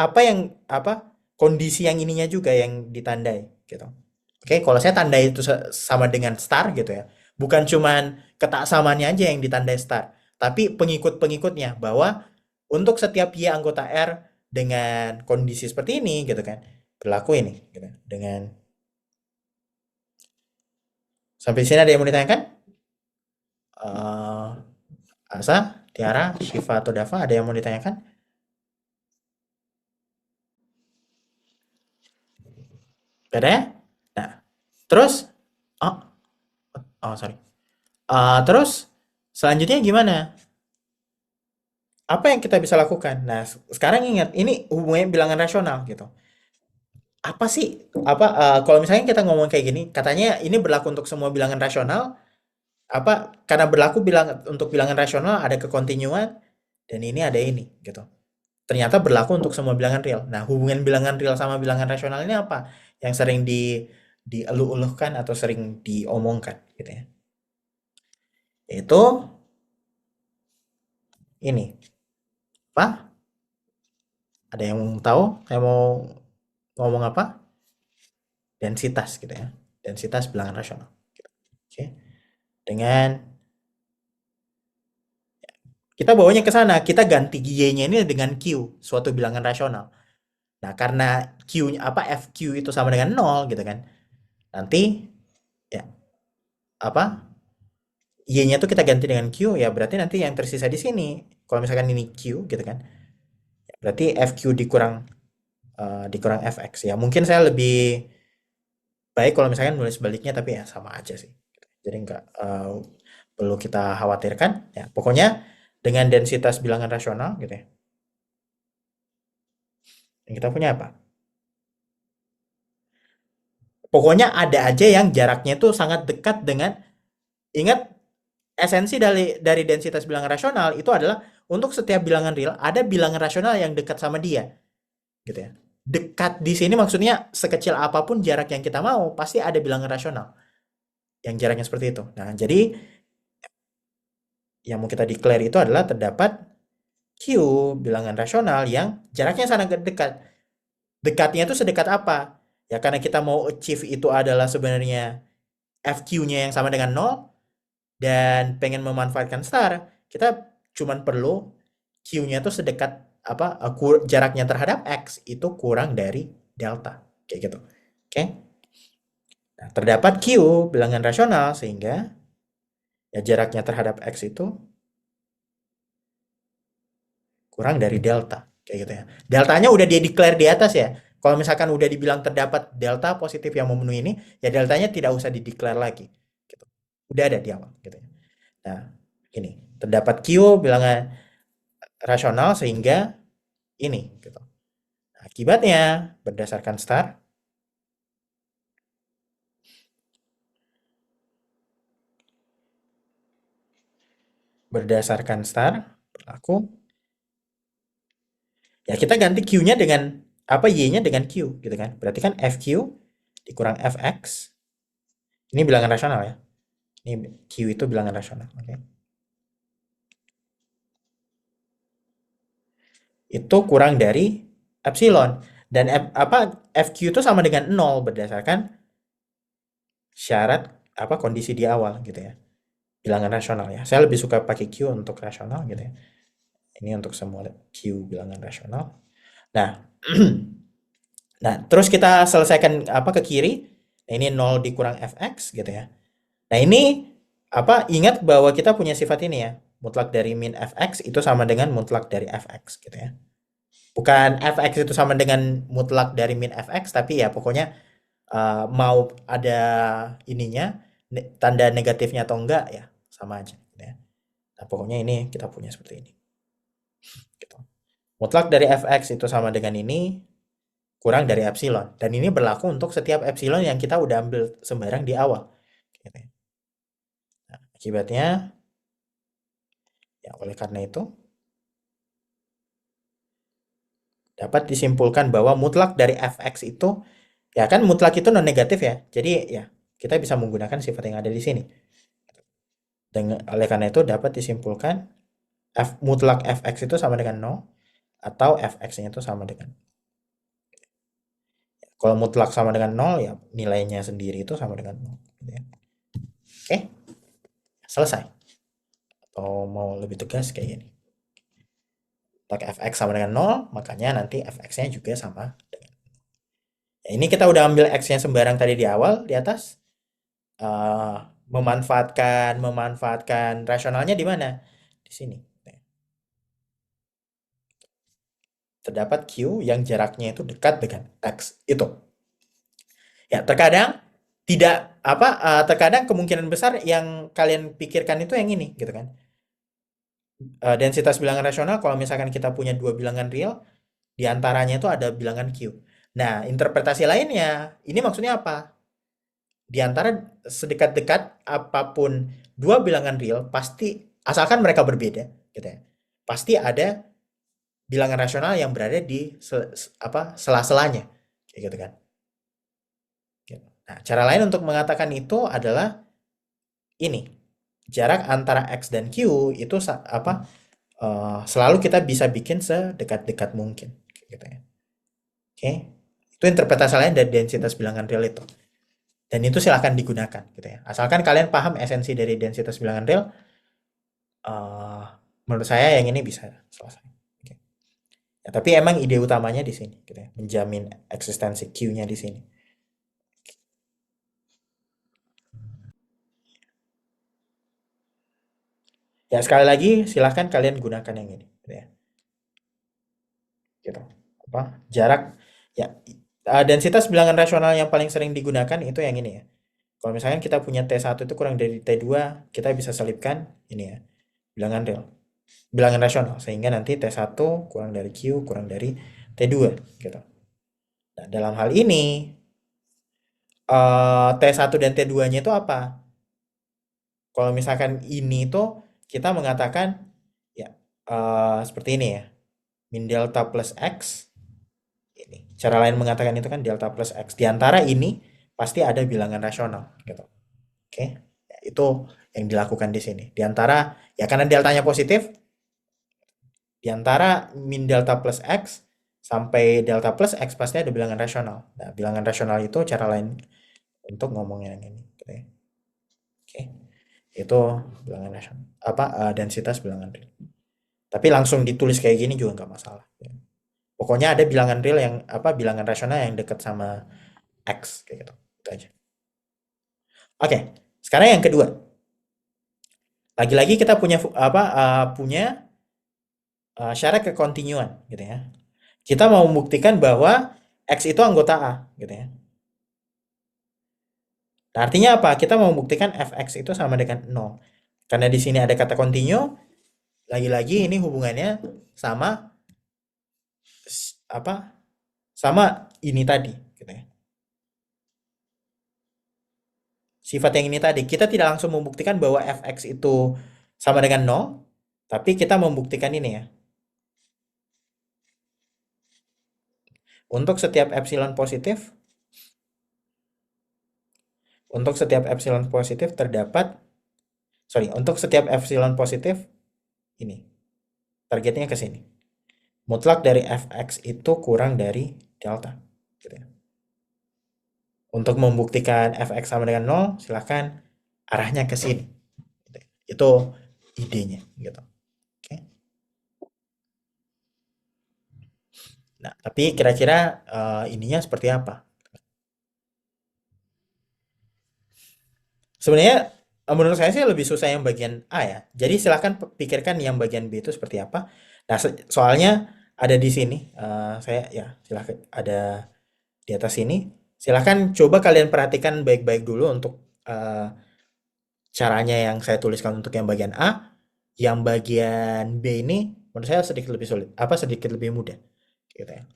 kondisi yang ininya juga yang ditandai gitu. Oke, kalau saya tandai itu sama dengan star gitu ya. Bukan cuman ketaksamannya aja yang ditandai star, tapi pengikut-pengikutnya bahwa untuk setiap Y anggota R dengan kondisi seperti ini gitu kan. Berlaku ini gitu. Dengan sampai sini ada yang mau ditanyakan? Eh Asa, Tiara, Shiva atau Dava ada yang mau ditanyakan? Gak ada ya? Nah, terus oh, sorry. Terus selanjutnya gimana? Apa yang kita bisa lakukan? Nah, sekarang ingat ini hubungannya bilangan rasional gitu. Apa sih kalau misalnya kita ngomong kayak gini, katanya ini berlaku untuk semua bilangan rasional, karena berlaku untuk bilangan rasional ada kekontinuan dan ini ada ini gitu. Ternyata berlaku untuk semua bilangan real. Nah, hubungan bilangan real sama bilangan rasional ini apa? Yang sering dieluh-eluhkan atau sering diomongkan gitu ya. Itu ini. Apa? Ada yang tahu? Saya mau ngomong apa? Densitas gitu ya. Densitas bilangan rasional. Oke. Dengan kita bawanya ke sana, kita ganti Y-nya ini dengan Q, suatu bilangan rasional. Nah, karena FQ itu sama dengan 0 gitu kan. Nanti ya Y-nya tuh kita ganti dengan Q ya berarti nanti yang tersisa di sini kalau misalkan ini Q gitu kan. Ya, berarti FQ dikurang FX ya. Mungkin saya lebih baik kalau misalkan nulis sebaliknya tapi ya sama aja sih. Jadi nggak perlu kita khawatirkan ya. Pokoknya dengan densitas bilangan rasional gitu ya. Yang kita punya apa? Pokoknya ada aja yang jaraknya itu sangat dekat dengan ingat esensi dari densitas bilangan rasional itu adalah untuk setiap bilangan real ada bilangan rasional yang dekat sama dia gitu ya. Dekat di sini maksudnya sekecil apapun jarak yang kita mau pasti ada bilangan rasional yang jaraknya seperti itu. Nah, jadi yang mau kita declare itu adalah terdapat Q bilangan rasional yang jaraknya sangat dekat. Dekatnya itu sedekat apa? Ya karena kita mau achieve itu adalah sebenarnya FQ-nya yang sama dengan 0 dan pengen memanfaatkan star, kita cuman perlu Q-nya tuh sedekat apa jaraknya terhadap X itu kurang dari delta. Kayak gitu. Oke. Nah, terdapat Q bilangan rasional sehingga ya jaraknya terhadap X itu kurang dari delta. Kayak gitu ya. Deltanya udah dia declare di atas ya. Kalau misalkan udah dibilang terdapat delta positif yang memenuhi ini, ya deltanya tidak usah dideklar lagi. Gitu. Udah ada di awal. Gitu ya. Nah, ini terdapat Q bilangan rasional sehingga ini. Gitu. Nah, akibatnya berdasarkan star, berlaku ya kita ganti Q-nya dengan apa Y-nya dengan Q gitu kan. Berarti kan FQ dikurang Fx. Ini bilangan rasional ya. Ini Q itu bilangan rasional, oke. Okay. Itu kurang dari epsilon dan FQ itu sama dengan 0 berdasarkan syarat apa kondisi di awal gitu ya. Bilangan rasional ya. Saya lebih suka pakai Q untuk rasional gitu ya. Ini untuk semua Q bilangan rasional. Nah, nah, terus kita selesaikan apa ke kiri. Nah, ini 0 dikurang fx gitu ya. Nah, ini apa ingat bahwa kita punya sifat ini ya. Mutlak dari min fx itu sama dengan mutlak dari fx gitu ya. Bukan fx itu sama dengan mutlak dari min fx, tapi ya pokoknya mau ada ininya tanda negatifnya atau enggak ya sama aja gitu ya. Nah, pokoknya ini kita punya seperti ini. Gitu. Mutlak dari fx itu sama dengan ini kurang dari epsilon. Dan ini berlaku untuk setiap epsilon yang kita udah ambil sembarang di awal. Gitu ya. Nah, akibatnya, ya oleh karena itu, dapat disimpulkan bahwa mutlak dari fx itu, ya kan mutlak itu non negatif ya. Jadi ya kita bisa menggunakan sifat yang ada di sini. Dan oleh karena itu dapat disimpulkan mutlak fx itu sama dengan 0 atau fx-nya itu sama dengan. Kalau mutlak sama dengan 0 ya nilainya sendiri itu sama dengan 0. Gitu ya. Oke, selesai. Atau mau lebih tegas kayak gini. Mutlak fx sama dengan 0, makanya nanti fx-nya juga sama dengan. Ya, ini kita udah ambil x-nya sembarang tadi di awal, di atas. Memanfaatkan rasionalnya di mana? Di sini. Terdapat Q yang jaraknya itu dekat dengan X itu. Ya, terkadang tidak apa terkadang kemungkinan besar yang kalian pikirkan itu yang ini gitu kan. Densitas bilangan rasional kalau misalkan kita punya dua bilangan real, di antaranya itu ada bilangan Q. Nah, interpretasi lainnya, ini maksudnya apa? Di antara sedekat-dekat apapun dua bilangan real, pasti asalkan mereka berbeda, gitu ya. Pasti ada bilangan rasional yang berada di sela-selanya, kayak gitu kan. Nah, cara lain untuk mengatakan itu adalah ini. Jarak antara X dan Q itu selalu kita bisa bikin sedekat-dekat mungkin, gitu ya. Oke, itu interpretasi lain dari densitas bilangan real itu. Dan itu silahkan digunakan, gitu ya. Asalkan kalian paham esensi dari densitas bilangan real, menurut saya yang ini bisa selesai. Oke. Ya, tapi emang ide utamanya di sini, gitu ya. Menjamin eksistensi Q-nya di sini. Ya sekali lagi silahkan kalian gunakan yang ini, gitu ya. Gitu. Apa? Jarak ya densitas bilangan rasional yang paling sering digunakan itu yang ini ya. Kalau misalkan kita punya T1 itu kurang dari T2, kita bisa selipkan ini ya. Bilangan real. Bilangan rasional sehingga nanti T1 kurang dari Q kurang dari T2 gitu. Nah, dalam hal ini T1 dan T2-nya itu apa? Kalau misalkan ini tuh kita mengatakan ya seperti ini ya. Min delta plus X ini. Cara lain mengatakan itu kan delta plus X. Di antara ini pasti ada bilangan rasional gitu. Oke. Ya, itu yang dilakukan di sini. Di antara ya karena deltanya positif, di antara min delta plus X sampai delta plus X pasti ada bilangan rasional. Nah, bilangan rasional itu cara lain untuk ngomongnya yang ini gitu ya. Oke. Itu bilangan rasional densitas bilangan real. Tapi langsung ditulis kayak gini juga nggak masalah. Pokoknya ada bilangan real yang bilangan rasional yang dekat sama x kayak gitu. Itu aja. Oke, sekarang yang kedua. Lagi-lagi kita punya syarat kekontinuan gitu ya. Kita mau membuktikan bahwa x itu anggota A gitu ya. Nah, artinya apa? Kita mau membuktikan fx itu sama dengan 0. Karena di sini ada kata continue, lagi-lagi ini hubungannya sama apa? Sama ini tadi gitu ya. Sifat yang ini tadi, kita tidak langsung membuktikan bahwa fx itu sama dengan 0, tapi kita membuktikan ini ya. Untuk setiap epsilon positif, untuk setiap epsilon positif ini targetnya ke sini. Mutlak dari fx itu kurang dari delta. Gitu ya. Untuk membuktikan fx sama dengan 0, silahkan arahnya ke sini. Gitu ya. Itu idenya. Gitu. Oke. Nah, tapi kira-kira ininya seperti apa? Sebenarnya menurut saya sih lebih susah yang bagian A ya. Jadi silahkan pikirkan yang bagian B itu seperti apa. Nah, soalnya ada di sini. Saya ya silahkan ada di atas sini. Silahkan coba kalian perhatikan baik-baik dulu untuk eh, caranya yang saya tuliskan untuk yang bagian A. Yang bagian B ini menurut saya sedikit lebih sulit. Sedikit lebih mudah. Gitu ya.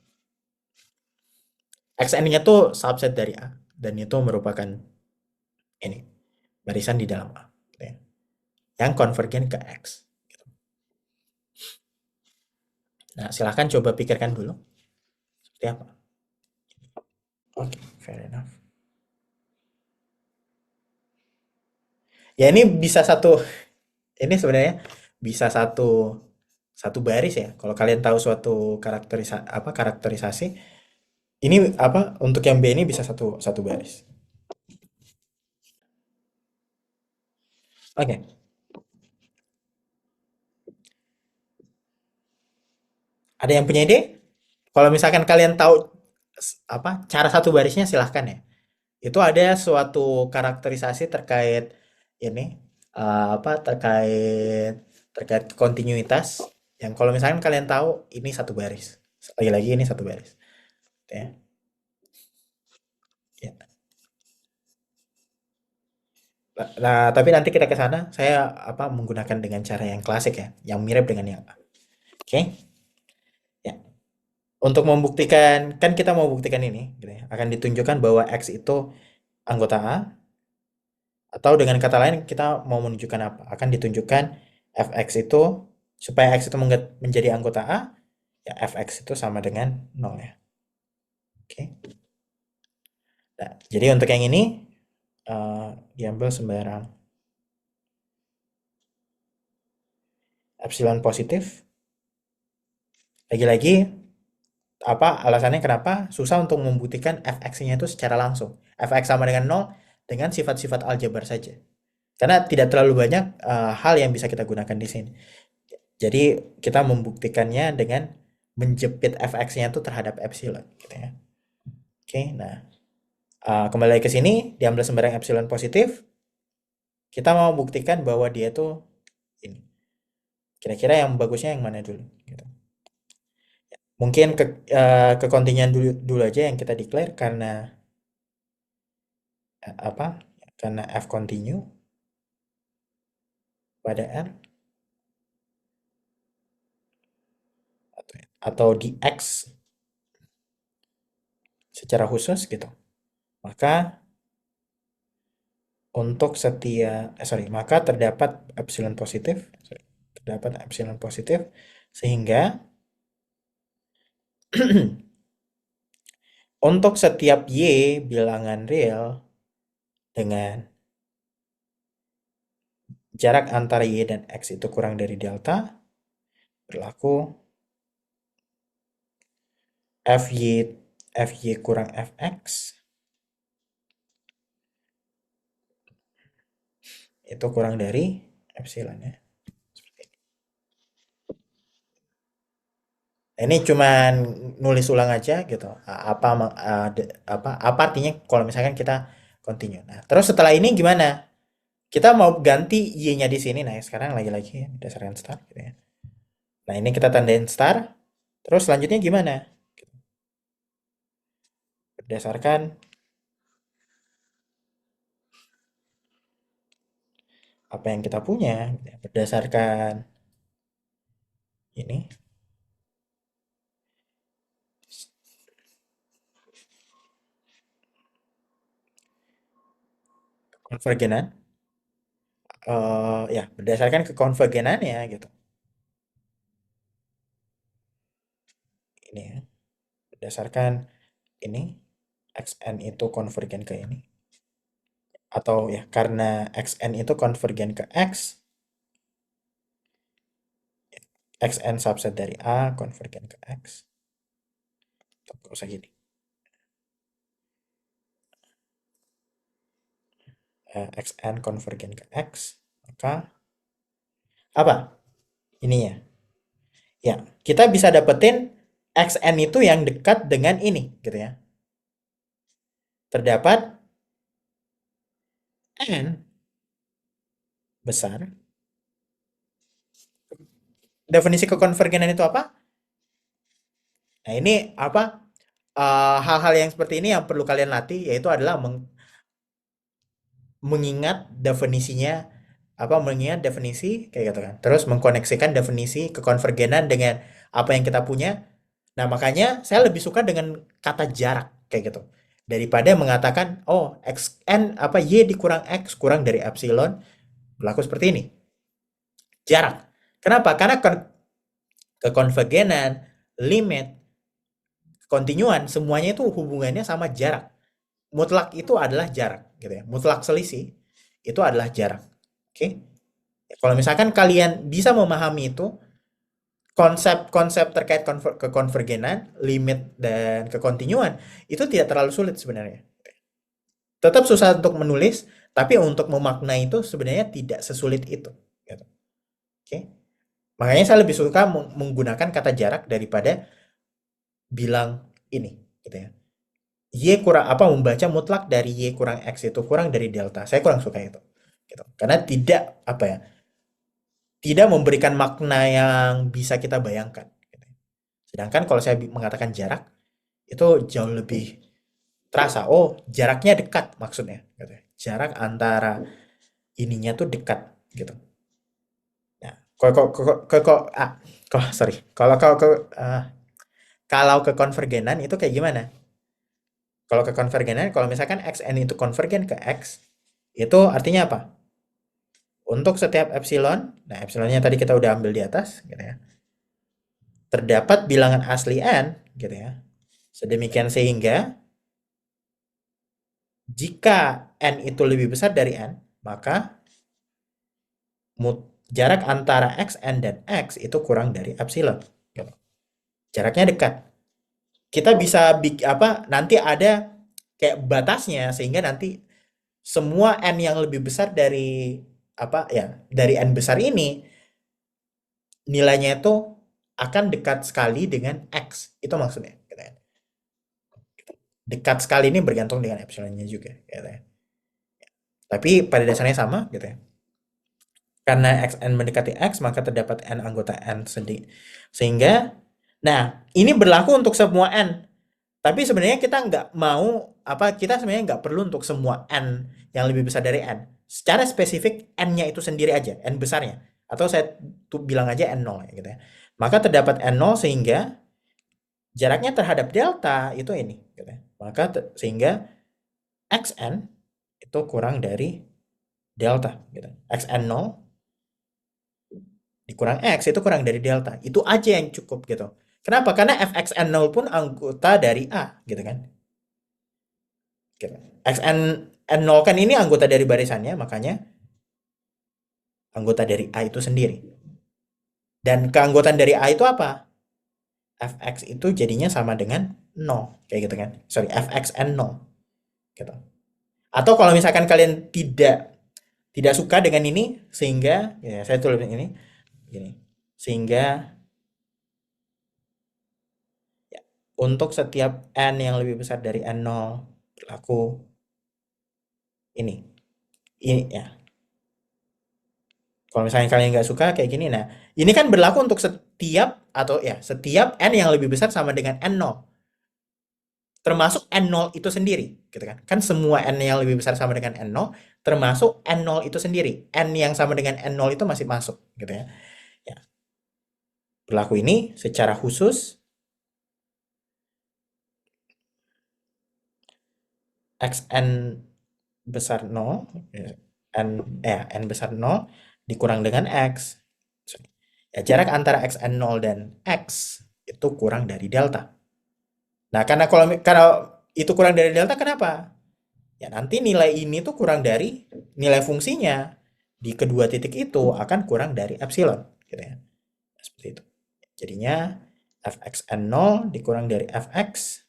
XN-nya tuh subset dari A. Dan itu merupakan ini barisan di dalam A. Gitu ya. Yang konvergen ke X. Nah, silahkan coba pikirkan dulu. Seperti apa? Oke, okay, fair enough. Ya ini bisa ini sebenarnya bisa satu baris ya. Kalau kalian tahu suatu karakterisasi, ini untuk yang B ini bisa satu baris. Oke. Okay. Ada yang punya ide? Kalau misalkan kalian tahu cara satu barisnya silahkan ya. Itu ada suatu karakterisasi terkait ini terkait terkait kontinuitas yang kalau misalkan kalian tahu ini satu baris. Lagi-lagi ini satu baris. Ya. Ya. Nah, tapi nanti kita ke sana saya menggunakan dengan cara yang klasik ya, yang mirip dengan yang A. Oke. Okay? Ya. Untuk membuktikan kan kita mau buktikan ini gitu ya. Akan ditunjukkan bahwa X itu anggota A atau dengan kata lain kita mau menunjukkan apa? Akan ditunjukkan fx itu supaya x itu menjadi anggota A, ya fx itu sama dengan 0 ya. Oke. Nah, jadi untuk yang ini diambil sembarang epsilon positif. Lagi-lagi alasannya kenapa susah untuk membuktikan fx-nya itu secara langsung. Fx sama dengan 0 dengan sifat-sifat aljabar saja. Karena tidak terlalu banyak hal yang bisa kita gunakan di sini. Jadi kita membuktikannya dengan menjepit fx-nya itu terhadap epsilon gitu ya. Oke, nah kembali lagi ke sini diambil sembarang epsilon positif. Kita mau buktikan bahwa dia tuh ini. Kira-kira yang bagusnya yang mana dulu gitu. Mungkin ke kontingen dulu aja yang kita declare karena apa? Karena f continue pada R atau di X secara khusus gitu. Maka maka terdapat epsilon positif, sehingga untuk setiap y bilangan real dengan jarak antara y dan x itu kurang dari delta, berlaku fy kurang fx itu kurang dari epsilon ya. Seperti ini. Ini cuman nulis ulang aja gitu. Apa artinya kalau misalkan kita continue. Nah, terus setelah ini gimana? Kita mau ganti y-nya di sini. Nah, sekarang lagi-lagi ya, berdasarkan star gitu ya. Nah, ini kita tandain star. Terus selanjutnya gimana? Berdasarkan apa yang kita punya, gitu ya. Berdasarkan ini konvergenan. Ya, berdasarkan kekonvergenannya gitu. Ini ya. Berdasarkan ini xn itu konvergen ke ini. Atau ya karena xn itu konvergen ke x, xn subset dari A konvergen ke x. Gak usah gini. Xn konvergen ke x, maka apa? Ininya. Ya, kita bisa dapetin xn itu yang dekat dengan ini, gitu ya. Terdapat n besar. Definisi kekonvergenan itu apa? Nah, ini apa? Hal-hal yang seperti ini yang perlu kalian latih, yaitu adalah mengingat definisinya, mengingat definisi kayak gitu kan. Terus mengkoneksikan definisi kekonvergenan dengan apa yang kita punya. Nah, makanya saya lebih suka dengan kata jarak kayak gitu. Daripada mengatakan oh xn y dikurang x kurang dari epsilon berlaku seperti ini. Jarak. Kenapa? Karena kekonvergenan, limit, kontinuan semuanya itu hubungannya sama jarak. Mutlak itu adalah jarak gitu ya. Mutlak selisih itu adalah jarak. Oke. Kalau misalkan kalian bisa memahami itu, konsep-konsep terkait kekonvergenan, limit dan kekontinuan itu tidak terlalu sulit sebenarnya. Tetap susah untuk menulis, tapi untuk memaknai itu sebenarnya tidak sesulit itu. Gitu. Oke. Makanya saya lebih suka menggunakan kata jarak daripada bilang ini, gitu ya. Y kurang membaca mutlak dari Y kurang X itu kurang dari delta. Saya kurang suka itu. Gitu. Karena tidak tidak memberikan makna yang bisa kita bayangkan. Gitu. Sedangkan kalau saya mengatakan jarak itu jauh lebih terasa. Oh, jaraknya dekat maksudnya. Gitu. Jarak antara ininya tuh dekat gitu. Nah, sorry. Kalau ke konvergenan itu kayak gimana? Kalau ke konvergenan, kalau misalkan xn itu konvergen ke x, itu artinya apa? Untuk setiap epsilon, nah epsilonnya tadi kita udah ambil di atas, gitu ya. Terdapat bilangan asli n, gitu ya. Sedemikian sehingga jika n itu lebih besar dari n, maka jarak antara xn dan x itu kurang dari epsilon. Gitu. Jaraknya dekat. Kita bisa nanti ada kayak batasnya sehingga nanti semua n yang lebih besar dari dari n besar ini nilainya itu akan dekat sekali dengan x. Itu maksudnya. Gitu ya. Dekat sekali ini bergantung dengan epsilonnya juga. Gitu ya. Tapi pada dasarnya sama gitu ya. Karena xn mendekati x, maka terdapat n anggota n sendiri. Sehingga, nah ini berlaku untuk semua n. Tapi sebenarnya kita nggak mau, kita sebenarnya nggak perlu untuk semua n yang lebih besar dari n. Secara spesifik, n-nya itu sendiri aja, n besarnya. Atau saya bilang aja n0 gitu ya. Maka terdapat n0 sehingga jaraknya terhadap delta itu ini. Gitu ya. Maka sehingga xn itu kurang dari delta. Gitu. xn0 dikurang x itu kurang dari delta. Itu aja yang cukup gitu. Kenapa? Karena fxn0 pun anggota dari A gitu kan. Gitu. Xn n0 kan ini anggota dari barisannya, makanya anggota dari A itu sendiri. Dan keanggotaan dari A itu apa? Fx itu jadinya sama dengan 0. Kayak gitu kan. Sorry, fxn0. Gitu. Atau kalau misalkan kalian tidak tidak suka dengan ini sehingga ya saya tulis ini gini. Sehingga ya, untuk setiap n yang lebih besar dari n0 berlaku ini. Ini ya. Kalau misalnya kalian nggak suka kayak gini, nah ini kan berlaku untuk setiap atau ya setiap n yang lebih besar sama dengan n0, termasuk n0 itu sendiri, gitu kan? Kan semua n yang lebih besar sama dengan n0, termasuk n0 itu sendiri. N yang sama dengan n0 itu masih masuk, gitu ya. Ya. Berlaku ini secara khusus xn besar 0, n besar 0 dikurang dengan x. Ya, jarak antara xn0 dan x itu kurang dari delta. Nah, karena itu kurang dari delta kenapa? Ya nanti nilai ini tuh kurang dari nilai fungsinya di kedua titik itu akan kurang dari epsilon, gitu ya. Seperti itu. Jadinya fxn0 dikurang dari fx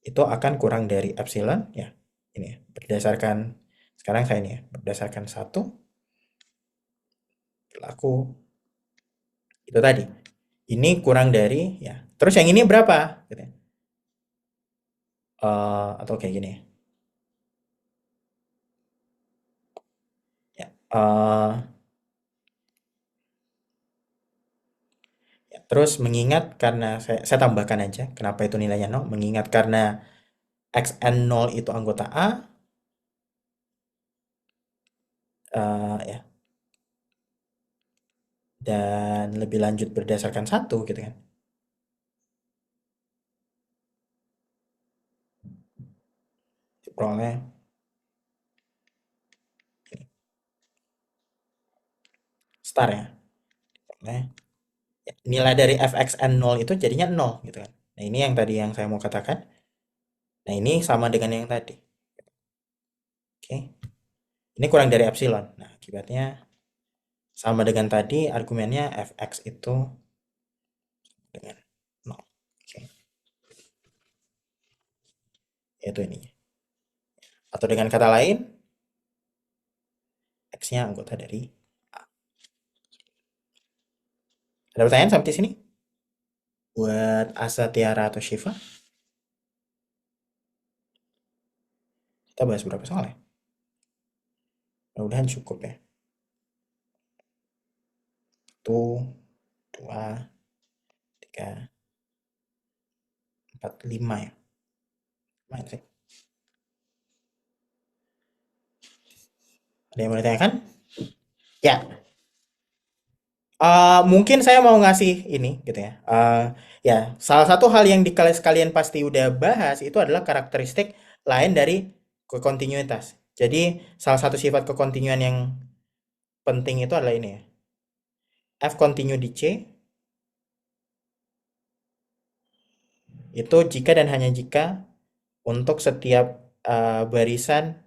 itu akan kurang dari epsilon, ya. Ini ya, berdasarkan sekarang saya ini ya, berdasarkan 1 berlaku itu tadi. Ini kurang dari ya. Terus yang ini berapa? Gitu ya. Atau kayak gini ya. Ya, ya, terus mengingat karena saya tambahkan aja kenapa itu nilainya 0, mengingat karena xn0 itu anggota A, ya, dan lebih lanjut berdasarkan 1 gitu kan. Diperoleh star ya. Diperoleh ya, nilai dari fxn0 itu jadinya 0 gitu kan. Nah, ini yang tadi yang saya mau katakan. Nah, ini sama dengan yang tadi. Oke. Ini kurang dari epsilon. Nah, akibatnya sama dengan tadi argumennya fx itu dengan 0. Oke. Itu ini. Atau dengan kata lain, x-nya anggota dari A. Ada pertanyaan sampai sini? Buat Asa, Tiara, atau Shiva? Kita bahas berapa soal ya? Mudah-mudahan cukup ya. 1, 2, 3, 4, 5 ya. Lumayan sih. Ada yang mau ditanyakan? Ya, mungkin saya mau ngasih ini gitu ya. Ya, salah satu hal yang di kalian pasti udah bahas itu adalah karakteristik lain dari kekontinuitas. Jadi, salah satu sifat kekontinuan yang penting itu adalah ini ya. F continue di C itu jika dan hanya jika untuk setiap barisan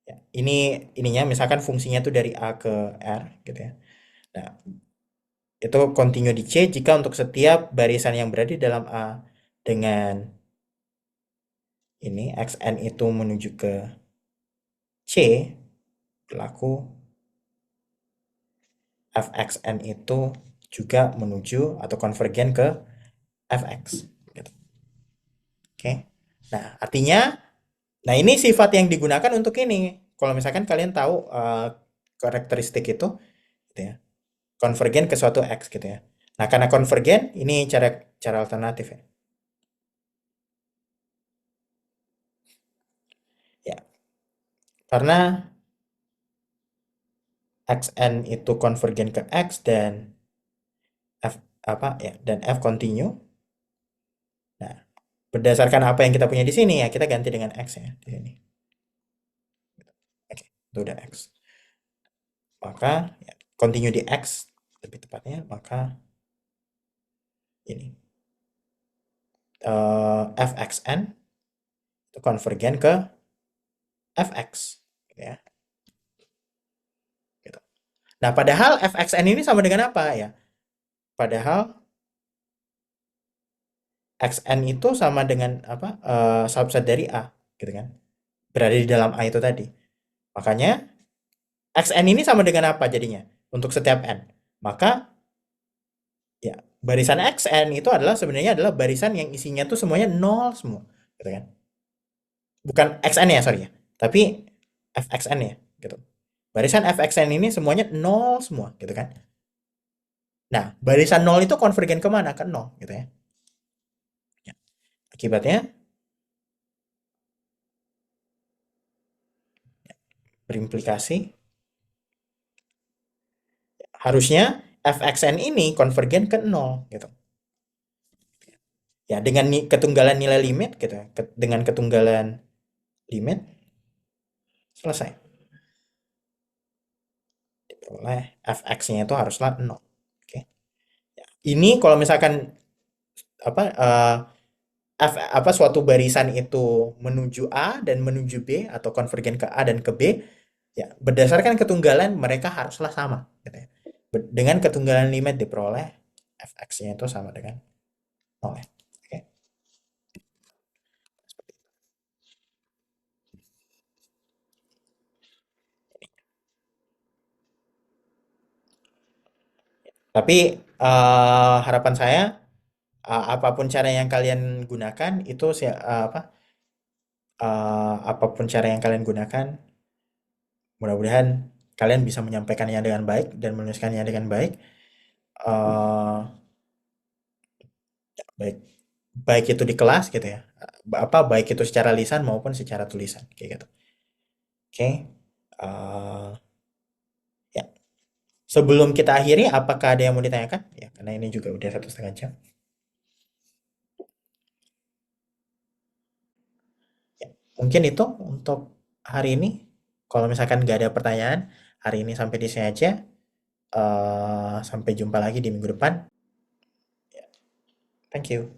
ya, ininya misalkan fungsinya tuh dari A ke R gitu ya. Nah, itu continue di C jika untuk setiap barisan yang berada di dalam A dengan ini xn itu menuju ke C berlaku fxn itu juga menuju atau konvergen ke fx gitu. Oke. Nah, artinya nah ini sifat yang digunakan untuk ini. Kalau misalkan kalian tahu karakteristik itu gitu ya. Konvergen ke suatu x gitu ya. Nah, karena konvergen ini cara cara alternatif ya. Ya. Karena xn itu konvergen ke x dan f apa ya dan f continue. Nah, berdasarkan apa yang kita punya di sini ya kita ganti dengan x ya di sini. Oke, itu udah x. Maka ya, continue di x lebih tepatnya maka ini fxn itu konvergen ke fx gitu ya. Gitu. Nah, padahal fxn ini sama dengan apa ya? Padahal xn itu sama dengan apa? Subset dari A, gitu kan? Berada di dalam A itu tadi. Makanya xn ini sama dengan apa jadinya untuk setiap n? Maka ya barisan xn itu adalah sebenarnya adalah barisan yang isinya tuh semuanya nol semua, gitu kan? Bukan xn ya, sorry ya, tapi fxn ya, gitu. Barisan fxn ini semuanya nol semua, gitu kan? Nah, barisan nol itu konvergen kemana? Ke nol, gitu ya. Ya. Akibatnya berimplikasi harusnya fxn ini konvergen ke nol, gitu. Ya, dengan ketunggalan nilai limit gitu, dengan ketunggalan limit selesai. Diperoleh fx-nya itu haruslah 0. Oke. Ya. Ini kalau misalkan apa apa suatu barisan itu menuju A dan menuju B atau konvergen ke A dan ke B, ya berdasarkan ketunggalan mereka haruslah sama, gitu ya. Dengan ketunggalan limit diperoleh fx-nya itu sama dengan 0. Oke. Tapi harapan saya apapun cara yang kalian gunakan itu apapun cara yang kalian gunakan, mudah-mudahan kalian bisa menyampaikannya dengan baik dan menuliskannya dengan baik. eh baik baik itu di kelas gitu ya. Baik itu secara lisan maupun secara tulisan kayak gitu. Oke. eh ya. Sebelum kita akhiri, apakah ada yang mau ditanyakan? Ya, karena ini juga udah 1,5 jam. Ya, mungkin itu untuk hari ini. Kalau misalkan nggak ada pertanyaan, hari ini sampai di sini aja. Sampai jumpa lagi di minggu depan. Ya, thank you.